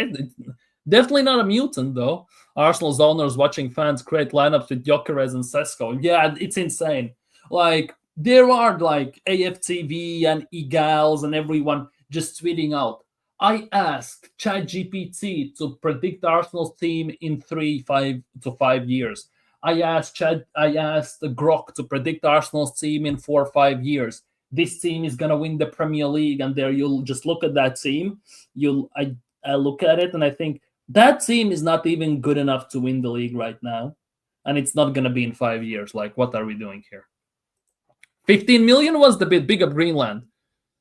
Definitely not a mutant, though. Arsenal's owners watching fans create lineups with Gyökeres and Sesko. Yeah, it's insane. Like, there are like AFTV and eGals and everyone just tweeting out. I asked ChatGPT to predict Arsenal's team in 5 years. I asked Grok to predict Arsenal's team in 4 or 5 years. This team is gonna win the Premier League, and there you'll just look at that team. I look at it and I think that team is not even good enough to win the league right now. and it's not going to be in 5 years. Like, what are we doing here? 15 million was the big of Greenland.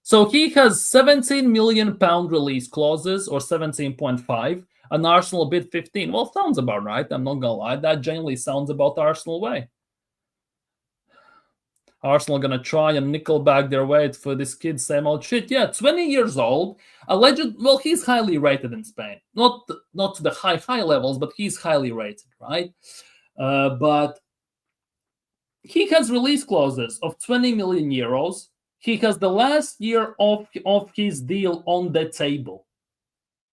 So he has 17 million pound release clauses, or 17.5, and Arsenal bid 15. Well, sounds about right. I'm not gonna lie. That generally sounds about Arsenal way. Arsenal gonna try and nickel back their way for this kid, same old shit. Yeah, 20 years old, alleged. Well, he's highly rated in Spain. Not to the high levels, but he's highly rated, right? But he has release clauses of 20 million euros. He has the last year of his deal on the table.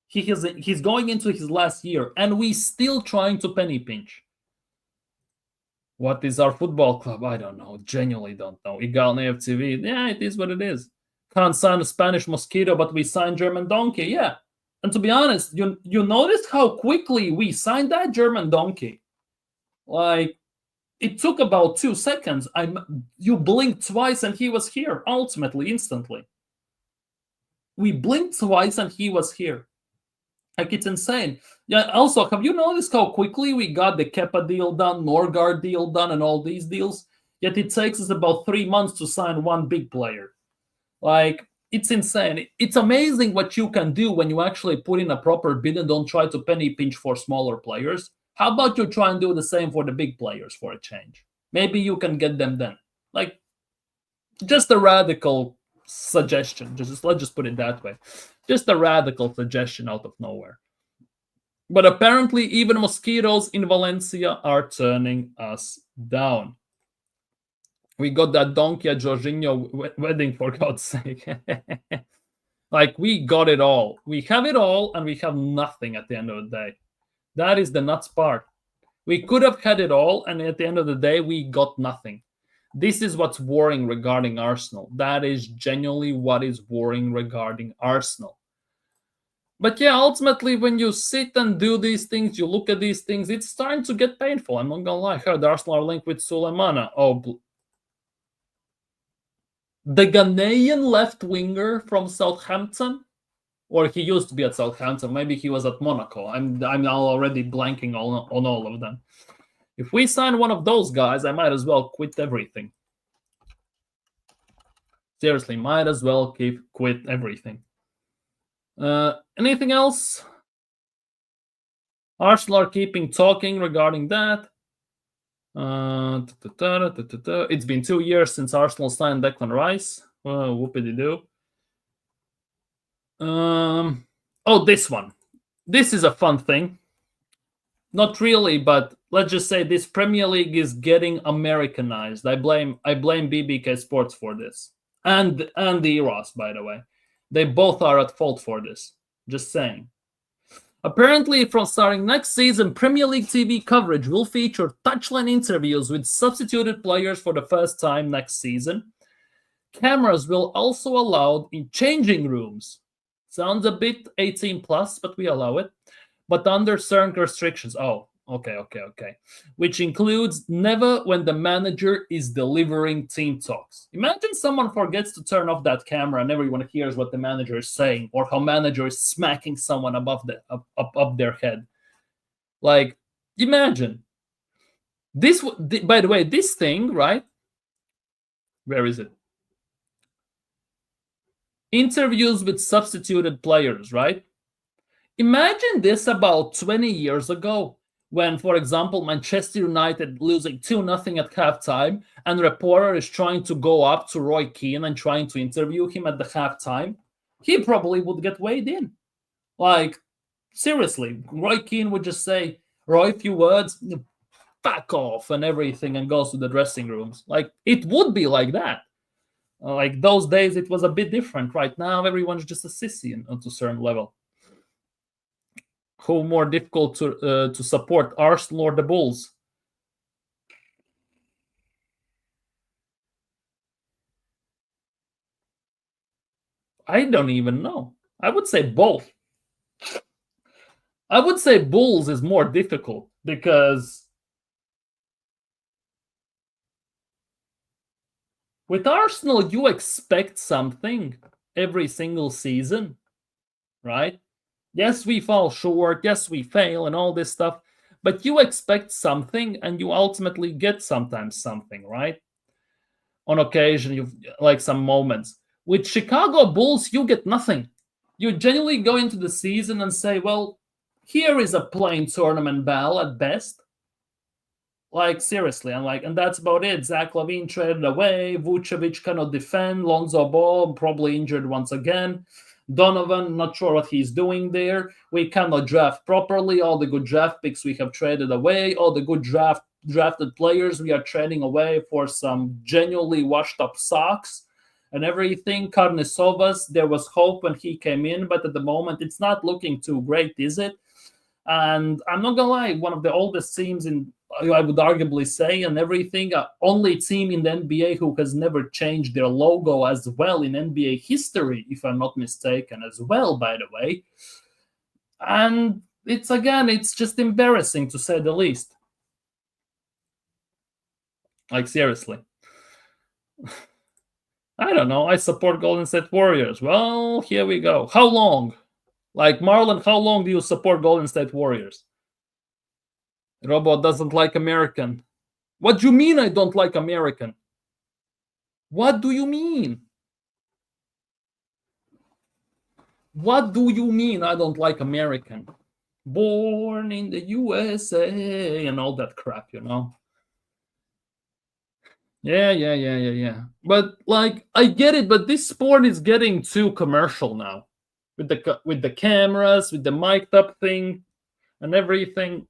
He's going into his last year, and we still trying to penny pinch. What is our football club? I don't know. Genuinely don't know. Igalne FTV. Yeah, it is what it is. Can't sign a Spanish mosquito, but we signed German donkey. Yeah. And to be honest, you noticed how quickly we signed that German donkey. Like, it took about 2 seconds. You blinked twice and he was here. Ultimately, instantly. We blinked twice and he was here. Like, it's insane. Yeah. Also, have you noticed how quickly we got the Kepa deal done, Norgard deal done, and all these deals? Yet it takes us about 3 months to sign one big player. Like, it's insane. It's amazing what you can do when you actually put in a proper bid and don't try to penny pinch for smaller players. How about you try and do the same for the big players for a change? Maybe you can get them then. Like, just a radical suggestion. Let's just put it that way. Just a radical suggestion out of nowhere. But apparently, even mosquitoes in Valencia are turning us down. We got that donkey at Jorginho wedding, for God's sake. Like, we got it all. We have it all, and we have nothing at the end of the day. That is the nuts part. We could have had it all, and at the end of the day, we got nothing. This is what's worrying regarding Arsenal. That is genuinely what is worrying regarding Arsenal. But yeah, ultimately, when you sit and do these things, you look at these things, it's starting to get painful. I'm not going to lie. I heard Arsenal are linked with Suleimana. Oh, the Ghanaian left winger from Southampton? Or he used to be at Southampton. Maybe he was at Monaco. I'm already blanking on all of them. If we sign one of those guys, I might as well quit everything. Seriously, might as well quit everything. Anything else? Arsenal are keeping talking regarding that. It's been 2 years since Arsenal signed Declan Rice. Whoopity-doo. Oh, this one. This is a fun thing. Not really, but let's just say this Premier League is getting Americanized. I blame BBK Sports for this. And the Eros, by the way. They both are at fault for this. Just saying. Apparently, from starting next season, Premier League TV coverage will feature touchline interviews with substituted players for the first time next season. Cameras will also allowed in changing rooms. Sounds a bit 18 plus, but we allow it. But under certain restrictions. Oh, okay. Which includes never when the manager is delivering team talks. Imagine someone forgets to turn off that camera and everyone hears what the manager is saying, or how manager is smacking someone above up their head. Like, imagine. This, by the way, this thing, right? Where is it? Interviews with substituted players, right? Imagine this about 20 years ago when, for example, Manchester United losing 2-0 at halftime and the reporter is trying to go up to Roy Keane and trying to interview him at the halftime. He probably would get weighed in. Like, seriously, Roy Keane would just say, Roy, a few words, back off and everything, and goes to the dressing rooms. Like, it would be like that. Like, those days, it was a bit different. Right now, everyone's just a sissy to a certain level. Who more difficult to support, Arsenal or the Bulls? I don't even know. I would say both. I would say Bulls is more difficult because with Arsenal, you expect something every single season, right? Yes, we fall short. Yes, we fail and all this stuff. but you expect something and you ultimately get sometimes something, right? On occasion, you've like some moments. With Chicago Bulls, you get nothing. You genuinely go into the season and say, well, here is a plain tournament ball at best. Like, seriously, and that's about it. Zach LaVine traded away. Vucevic cannot defend. Lonzo Ball probably injured once again. Donovan, not sure what he's doing there. We cannot draft properly. All the good draft picks we have traded away. All the good drafted players we are trading away for some genuinely washed up socks and everything. Karnisovas, there was hope when he came in, but at the moment it's not looking too great, is it? And I'm not gonna lie, one of the oldest teams in, I would arguably say, and everything, only team in the NBA who has never changed their logo as well in NBA history, if I'm not mistaken, as well, by the way. And it's just embarrassing to say the least. Like, seriously. I don't know. I support Golden State Warriors. Well, here we go. How long? Like, Marlon, how long do you support Golden State Warriors? Robo doesn't like American. What do you mean I don't like American? What do you mean? What do you mean I don't like American? Born in the USA and all that crap, you know? Yeah. But like, I get it, but this sport is getting too commercial now, with the cameras, with the mic'd up thing, and everything.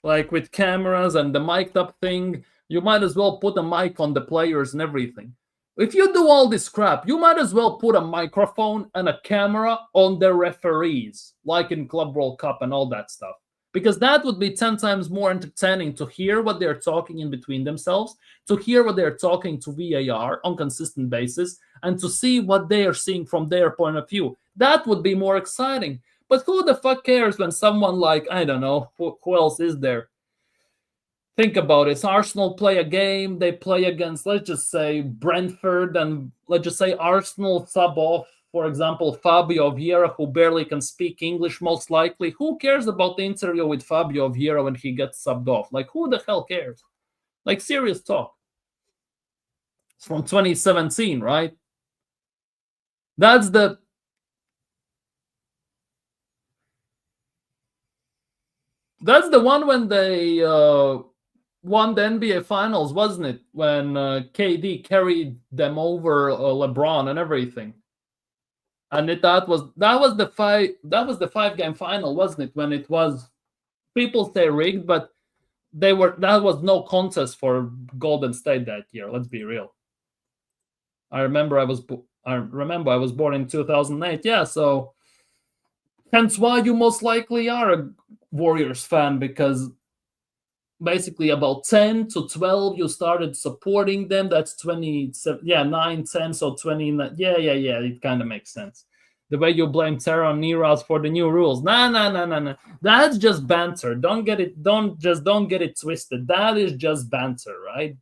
Like, with cameras and the mic'd up thing, you might as well put a mic on the players and everything. If you do all this crap, you might as well put a microphone and a camera on the referees, like in Club World Cup and all that stuff. Because that would be 10 times more entertaining to hear what they're talking in between themselves, to hear what they're talking to VAR on consistent basis, and to see what they are seeing from their point of view. That would be more exciting. But who the fuck cares when someone like, I don't know, who else is there? Think about it. Arsenal play a game, they play against, let's just say, Brentford, and let's just say Arsenal sub off, for example, Fabio Vieira, who barely can speak English, most likely. Who cares about the interview with Fabio Vieira when he gets subbed off? Like, who the hell cares? Like, serious talk. It's from 2017, right? That's the one when they won the NBA Finals, wasn't it? When KD carried them over LeBron and everything. And that was the 5-game final, wasn't it? When it was, people say rigged, but that was no contest for Golden State that year. Let's be real. I remember I was born in 2008. Yeah, so hence why you most likely are a Warriors fan, because basically about 10 to 12 you started supporting them. That's 27, 9, 10, so 20. Yeah, it kind of makes sense. The way you blame Terra and Niras for the new rules, nah, that's just banter. Don't get it twisted. That is just banter, right?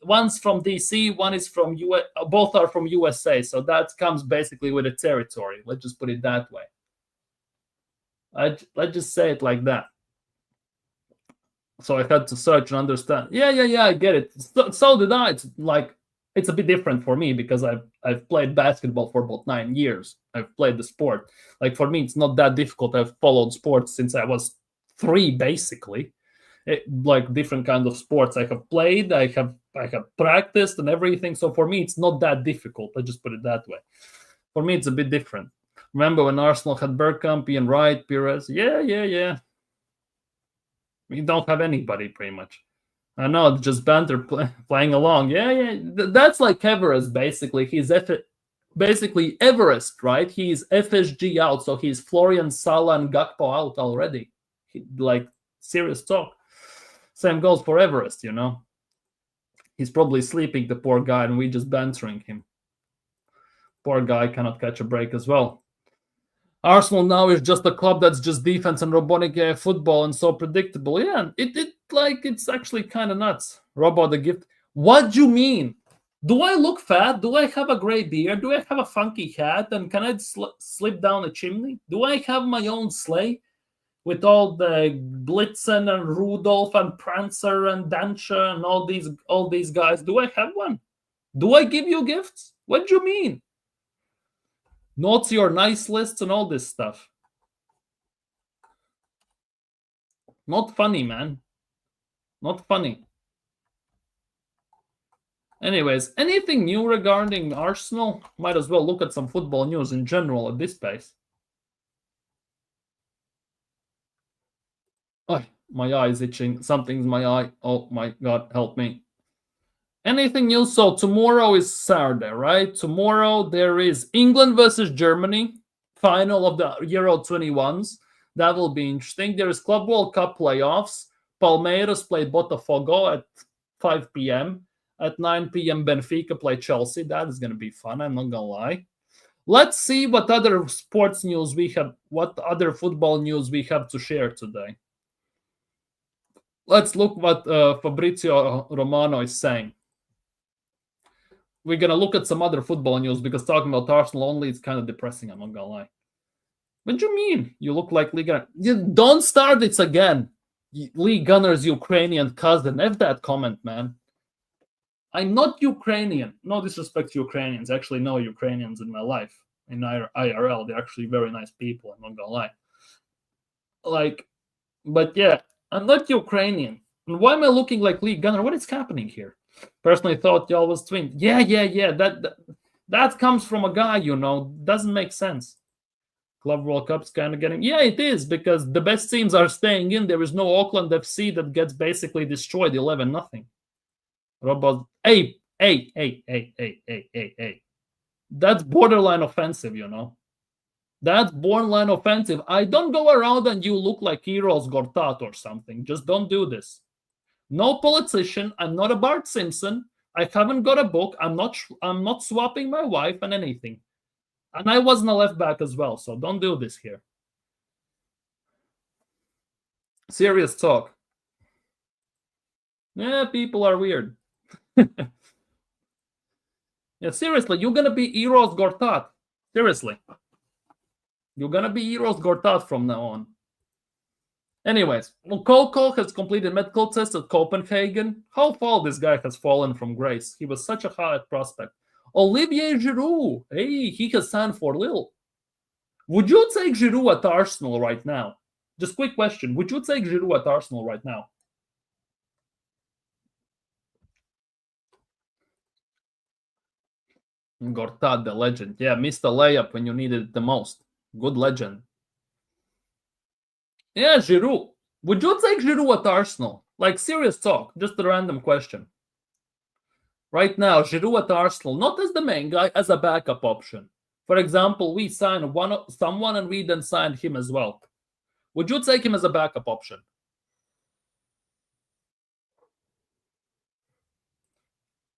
One's from DC, one is from US, both are from USA, so that comes basically with the territory. Let's just put it that way. Let's just say it like that. So I had to search and understand. Yeah, I get it. So did I. It's a bit different for me because I've played basketball for about 9 years. I've played the sport. Like, for me, it's not that difficult. I've followed sports since I was 3, basically. Like, different kinds of sports I have played. I have practiced and everything. So for me, it's not that difficult. I just put it that way. For me, it's a bit different. Remember when Arsenal had Bergkamp, Ian Wright, Pires? Yeah. We don't have anybody, pretty much. I know, it's just banter playing along. Yeah. That's like Everest, basically. He's basically Everest, right? He's FSG out, so he's Florian, Salah, and Gakpo out already. Like, serious talk. Same goes for Everest, you know? He's probably sleeping, the poor guy, and we just bantering him. Poor guy cannot catch a break as well. Arsenal now is just a club that's just defense and robotic football and so predictable. Yeah, it's actually kind of nuts. Robo the gift. What do you mean? Do I look fat? Do I have a gray beard? Do I have a funky hat? And can I slip down a chimney? Do I have my own sleigh with all the Blitzen and Rudolph and Prancer and Dancer and all these guys? Do I have one? Do I give you gifts? What do you mean? Naughty or nice lists and all this stuff. Not funny, man. Not funny. Anyways, anything new regarding Arsenal? Might as well look at some football news in general at this pace. Oh, my eye is itching. Something's in my eye. Oh my God, help me. Anything new? So tomorrow is Saturday, right? Tomorrow there is England versus Germany, final of the Euro 21s. That will be interesting. There is Club World Cup playoffs. Palmeiras play Botafogo at 5 p.m. At 9 p.m., Benfica play Chelsea. That is going to be fun, I'm not going to lie. Let's see what other sports news we have, what other football news we have to share today. Let's look what Fabrizio Romano is saying. We're going to look at some other football news because talking about Arsenal only is kind of depressing, I'm not going to lie. What do you mean? You look like Lee Gunner. Don't start this again. Lee Gunner's Ukrainian cousin. F that comment, man. I'm not Ukrainian. No disrespect to Ukrainians. I actually know Ukrainians in my life. In IRL, they're actually very nice people. I'm not gonna lie. But yeah, I'm not Ukrainian. And why am I looking like Lee Gunner? What is happening here? Personally thought y'all was twin. Yeah. That comes from a guy, doesn't make sense. Club World Cup's kind of getting... Yeah, it is, because the best teams are staying in. There is no Auckland FC that gets basically destroyed 11-0. Robot, hey. That's borderline offensive, That's borderline offensive. I don't go around and you look like Heroes Gortat or something. Just don't do this. No politician. I'm not a Bart Simpson. I haven't got a book. I'm not swapping my wife and anything. And I wasn't a left back as well, so don't do this here. Serious talk. Yeah, people are weird. Yeah, seriously, you're gonna be Eros Gortat. Seriously. You're gonna be Eros Gortat from now on. Anyways, Koko has completed medical tests at Copenhagen. How far this guy has fallen from grace. He was such a high prospect. Olivier Giroud. Hey, he has signed for Lille. Would you take Giroud at Arsenal right now? Just quick question. Would you take Giroud at Arsenal right now? Gortat, the legend. Yeah, missed the layup when you needed it the most. Good legend. Yeah, Giroud. Would you take Giroud at Arsenal? Like, serious talk. Just a random question. Right now, Giroud at Arsenal, not as the main guy, as a backup option. For example, we signed someone and we then signed him as well. Would you take him as a backup option?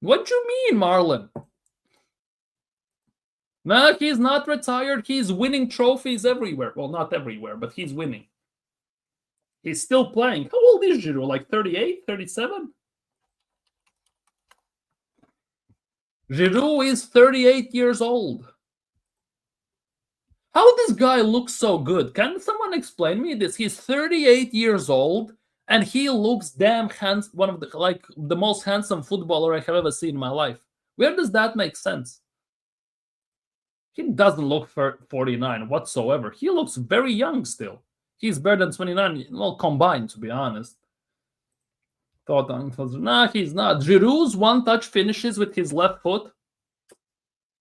What do you mean, Marlon? No, he's not retired. He's winning trophies everywhere. Well, not everywhere, but he's winning. He's still playing. How old is Giroud? Like 38, 37? Giroud is 38 years old. How this guy looks so good? Can someone explain me this? He's 38 years old and he looks damn handsome. One of the most handsome footballer I have ever seen in my life. Where does that make sense? He doesn't look 49 whatsoever. He looks very young still. He's better than 29, well, combined, to be honest. Nah, he's not. Giroud's one-touch finishes with his left foot.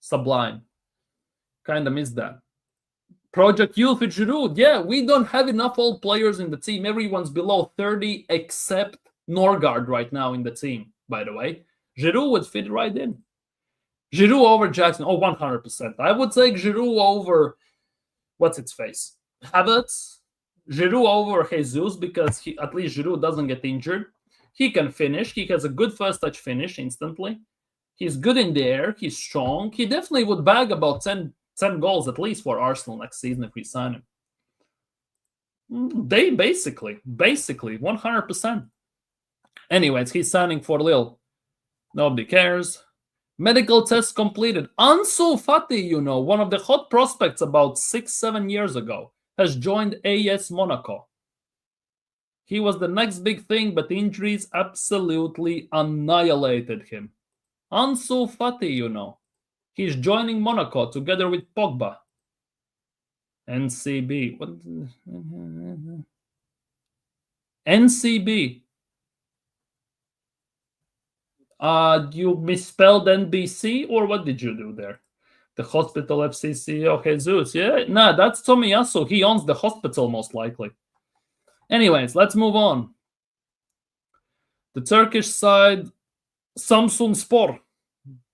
Sublime. Kind of missed that. Project Youth with Giroud. Yeah, we don't have enough old players in the team. Everyone's below 30 except Norgard right now in the team, by the way. Giroud would fit right in. Giroud over Jackson. Oh, 100%. I would take Giroud over, what's its face? Havertz. Giroud over Jesus because at least Giroud doesn't get injured. He can finish. He has a good first touch finish instantly. He's good in the air. He's strong. He definitely would bag about 10 goals at least for Arsenal next season if we sign him. They basically, 100%. Anyways, he's signing for Lille. Nobody cares. Medical test completed. Ansu Fati, one of the hot prospects about 6-7 years ago, has joined AS Monaco. He was the next big thing, but injuries absolutely annihilated him. Ansu Fati, he's joining Monaco together with Pogba. NCB. What? NCB. You misspelled NBC, or what did you do there? The hospital FCC. Okay, Jesus. Yeah, nah, that's Tomiyasu. He owns the hospital, most likely. Anyways, let's move on. The Turkish side, Samsun Spor,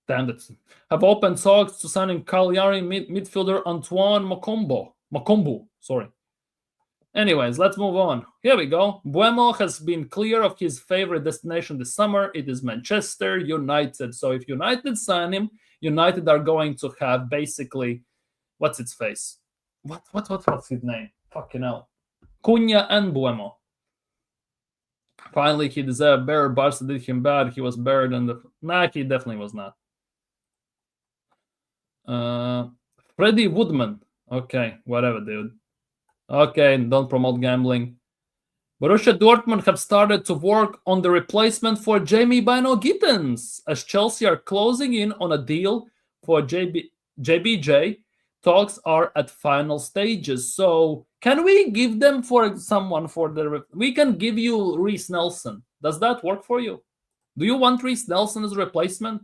damn it, have opened talks to signing Cagliari midfielder Antoine Makombu. Sorry. Anyways, let's move on. Here we go. Buemo has been clear of his favorite destination this summer. It is Manchester United. So if United sign him, United are going to have basically, what's its face? What's his name? Fucking hell. Cunha and Buemo. Finally, he deserved better. Barca did him bad. He was better than the... Nah, he definitely was not. Freddie Woodman. Okay, whatever, dude. Okay, don't promote gambling. Borussia Dortmund have started to work on the replacement for Jamie Bino Gittens, as Chelsea are closing in on a deal for JBJ. Talks are at final stages. So, can we give them for someone for the... We can give you Reece Nelson. Does that work for you? Do you want Reece Nelson as a replacement?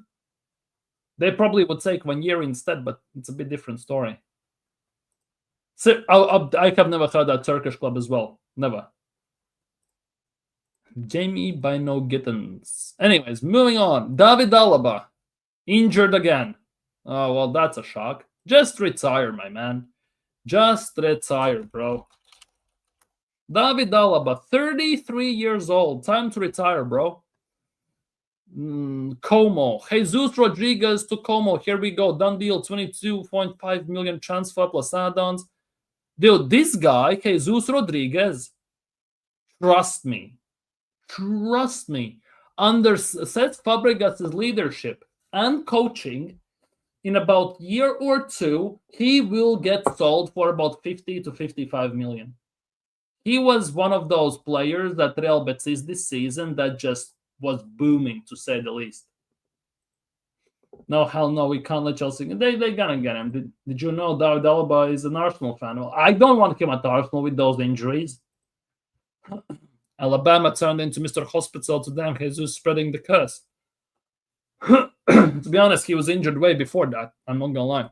They probably would take 1 year instead, but it's a bit different story. So, I have never heard that Turkish club as well. Never. Jamie Bino Gittens. Anyways, moving on. David Alaba. Injured again. Oh, well, that's a shock. Just retire, my man. Just retire, bro. David Alaba, 33 years old. Time to retire, bro. Como. Jesus Rodriguez to Como. Here we go. Done deal. 22.5 million transfer plus add-ons. Dude, this guy, Jesus Rodriguez, trust me, under Cesc Fabregas' leadership and coaching, in about a year or two, he will get sold for about 50 to 55 million. He was one of those players that Real Betis this season that just was booming, to say the least. No, hell no, we can't let Chelsea. They're gonna get him. Did you know David Alaba is an Arsenal fan? Well, I don't want him at Arsenal with those injuries. Alabama turned into Mr. Hospital to them. Jesus spreading the curse. To be honest, he was injured way before that. I'm not gonna lie.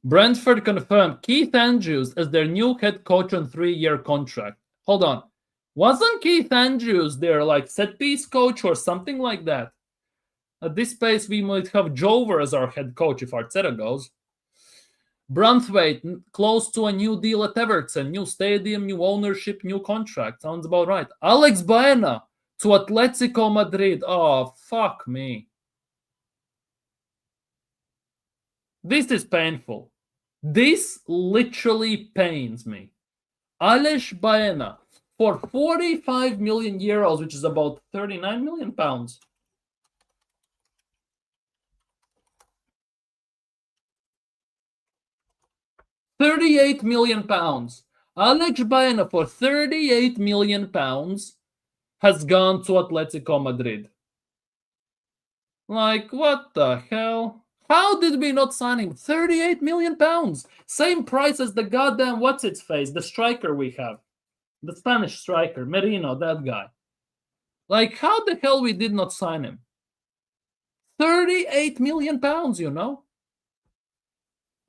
Brentford confirmed Keith Andrews as their new head coach on 3-year contract. Hold on. Wasn't Keith Andrews their set piece coach or something like that? At this pace, we might have Jover as our head coach if Arteta goes. Branthwaite, close to a new deal at Everton. New stadium, new ownership, new contract. Sounds about right. Alex Baena to Atletico Madrid. Oh, fuck me. This is painful. This literally pains me. Alex Baena for 45 million euros, which is about 39 million pounds. £38 million. Alex Baena for 38 million pounds has gone to Atletico Madrid. What the hell? How did we not sign him? 38 million pounds. Same price as the goddamn what's-its-face, the striker we have. The Spanish striker, Merino, that guy. How the hell we did not sign him? 38 million pounds,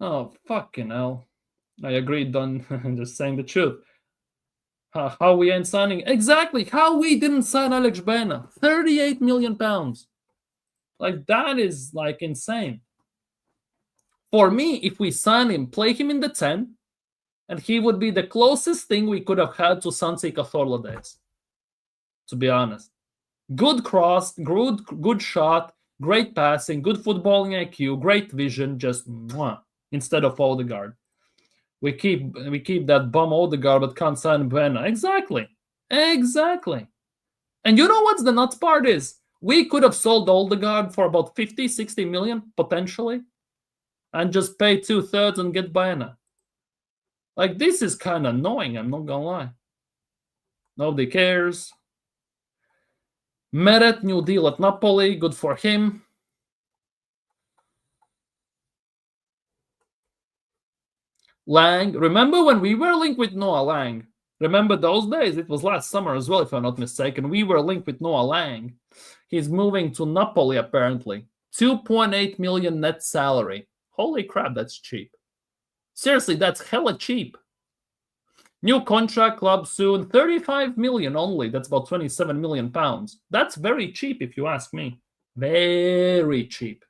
Oh, fucking hell. I agree, Don. Just saying the truth. How we ain't signing? Exactly. How we didn't sign Alex Baena? 38 million pounds. That is, insane. For me, if we sign him, play him in the 10, and he would be the closest thing we could have had to Santi Cazorla days. To be honest. Good cross, good shot, great passing, good footballing IQ, great vision, just instead of Odegaard. We keep that bum Odegaard, but can't sign Baena. Exactly. And you know what's the nuts part is? We could have sold Odegaard for about 50, 60 million, potentially, and just pay 2/3 and get Baena. Like, this is kind of annoying, I'm not gonna lie. Nobody cares. Meret, new deal at Napoli, good for him. Lang, remember when we were linked with Noah Lang? Remember those days? It was last summer as well, if I'm not mistaken. We were linked with Noah Lang. He's moving to Napoli, apparently. 2.8 million net salary. Holy crap, that's cheap. Seriously, that's hella cheap. New contract, club soon. 35 million only. That's about 27 million pounds. That's very cheap, if you ask me. Very cheap.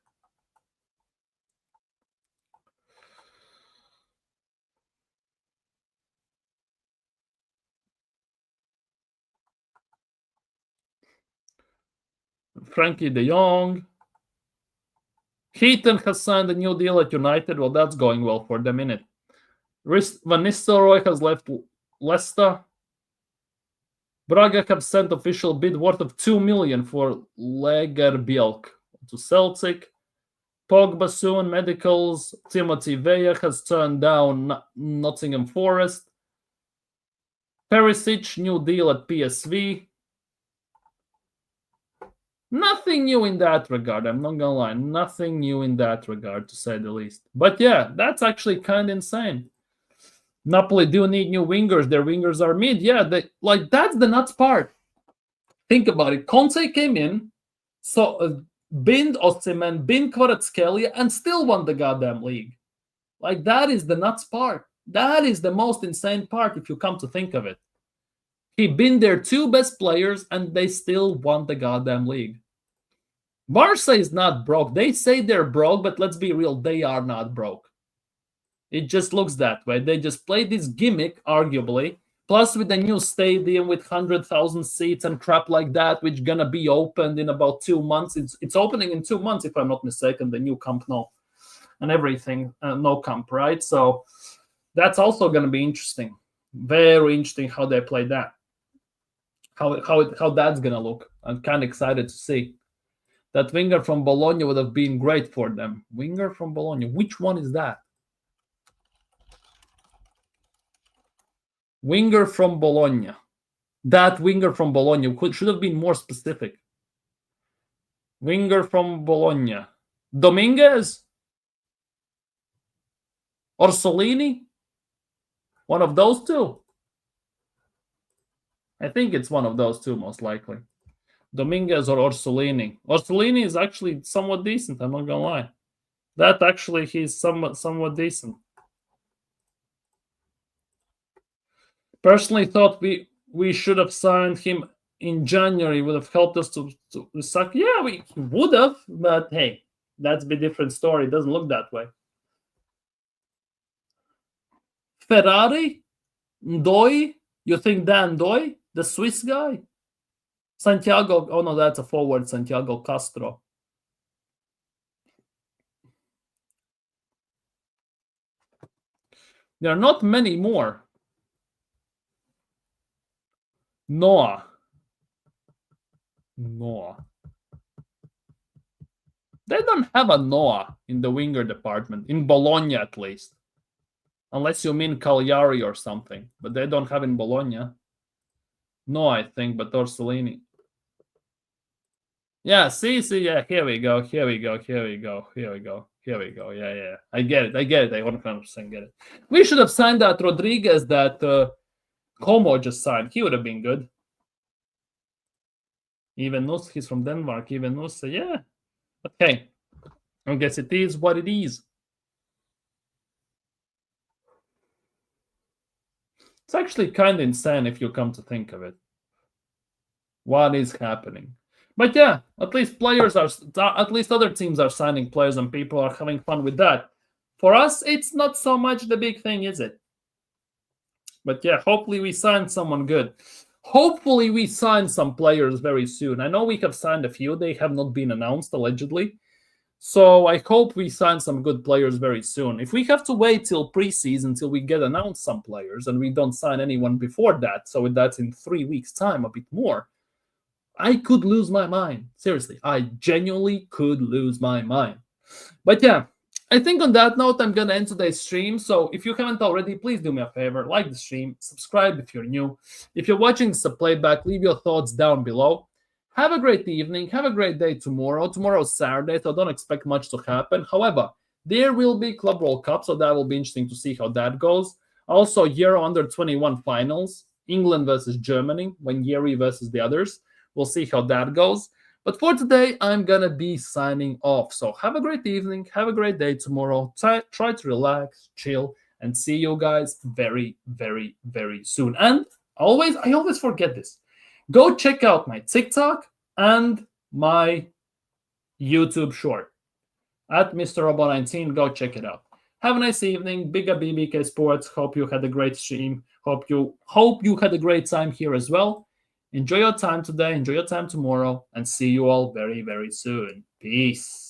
Frankie de Jong. Heaton has signed a new deal at United. Well, that's going well for them, innit? Van Nistelrooy has left Leicester. Braga have sent official bid worth of 2 million for Lagerbielke to Celtic. Pogba soon, medicals. Timothy Weah has turned down Nottingham Forest. Perisic, new deal at PSV. Nothing new in that regard, I'm not gonna lie. Nothing new in that regard, to say the least. But yeah, that's actually kind of insane. Napoli do need new wingers. Their wingers are mid. Yeah, that's the nuts part. Think about it. Conte came in, so binned Osimhen, binned Kvaratskhelia, and still won the goddamn league. Like, that is the nuts part. That is the most insane part, if you come to think of it. He binned their two best players, and they still won the goddamn league. Barca is not broke. They say they're broke, but let's be real, they are not broke. It just looks that way. They just played this gimmick, arguably, plus with a new stadium with 100,000 seats and crap like that, which gonna be opened in about 2 months. It's opening in 2 months, if I'm not mistaken, the new Camp Nou and everything, no Camp, right? So that's also gonna be interesting. Very interesting how they play that. How that's gonna look. I'm kind of excited to see. That winger from Bologna would have been great for them. Winger from Bologna. Which one is that? Winger from Bologna. That winger from Bologna should have been more specific. Winger from Bologna. Dominguez? Orsolini? One of those two? I think it's one of those two, most likely. Dominguez or Orsolini. Orsolini is actually somewhat decent, I'm not gonna lie. That actually, he's somewhat decent. Personally thought we should have signed him in January. Would have helped us to suck. Yeah, we would have, but hey, that's a different story. It doesn't look that way. Ferrari? Ndoye? You think Dan Ndoye? The Swiss guy? Santiago, oh no, that's a forward, Santiago Castro. There are not many more. Noah. They don't have a Noah in the winger department, in Bologna at least. Unless you mean Cagliari or something, but they don't have in Bologna. No, I think, but Orsolini. Yeah, see, yeah, here we go. Yeah. I get it. I 100% get it. We should have signed that Rodriguez that Como just signed. He would have been good. Even Nuss, he's from Denmark. Even Nuss, yeah. Okay. I guess it is what it is. It's actually kind of insane if you come to think of it. What is happening? But yeah, at least other teams are signing players and people are having fun with that. For us, it's not so much the big thing, is it? But yeah, hopefully we sign someone good. Hopefully we sign some players very soon. I know we have signed a few. They have not been announced, allegedly. So I hope we sign some good players very soon. If we have to wait till preseason till we get announced some players and we don't sign anyone before that, so that's in 3 weeks' time, a bit more, I could lose my mind. Seriously, I genuinely could lose my mind. But yeah, I think on that note, I'm gonna end today's stream. So if you haven't already, please do me a favor, like the stream, subscribe if you're new. If you're watching this a playback, leave your thoughts down below. Have a great evening. Have a great day tomorrow. Tomorrow's Saturday, so don't expect much to happen. However, there will be Club World Cup, so that will be interesting to see how that goes. Also, Euro Under 21 finals, England versus Germany, when Yeri versus the others. We'll see how that goes. But for today, I'm going to be signing off. So have a great evening. Have a great day tomorrow. Try to relax, chill, and see you guys very, very, very soon. And I always forget this. Go check out my TikTok and my YouTube short at Mr. Robo19. Go check it out. Have a nice evening. Big up BBK Sports. Hope you had a great stream. Hope you had a great time here as well. Enjoy your time today. Enjoy your time tomorrow. And see you all very, very soon. Peace.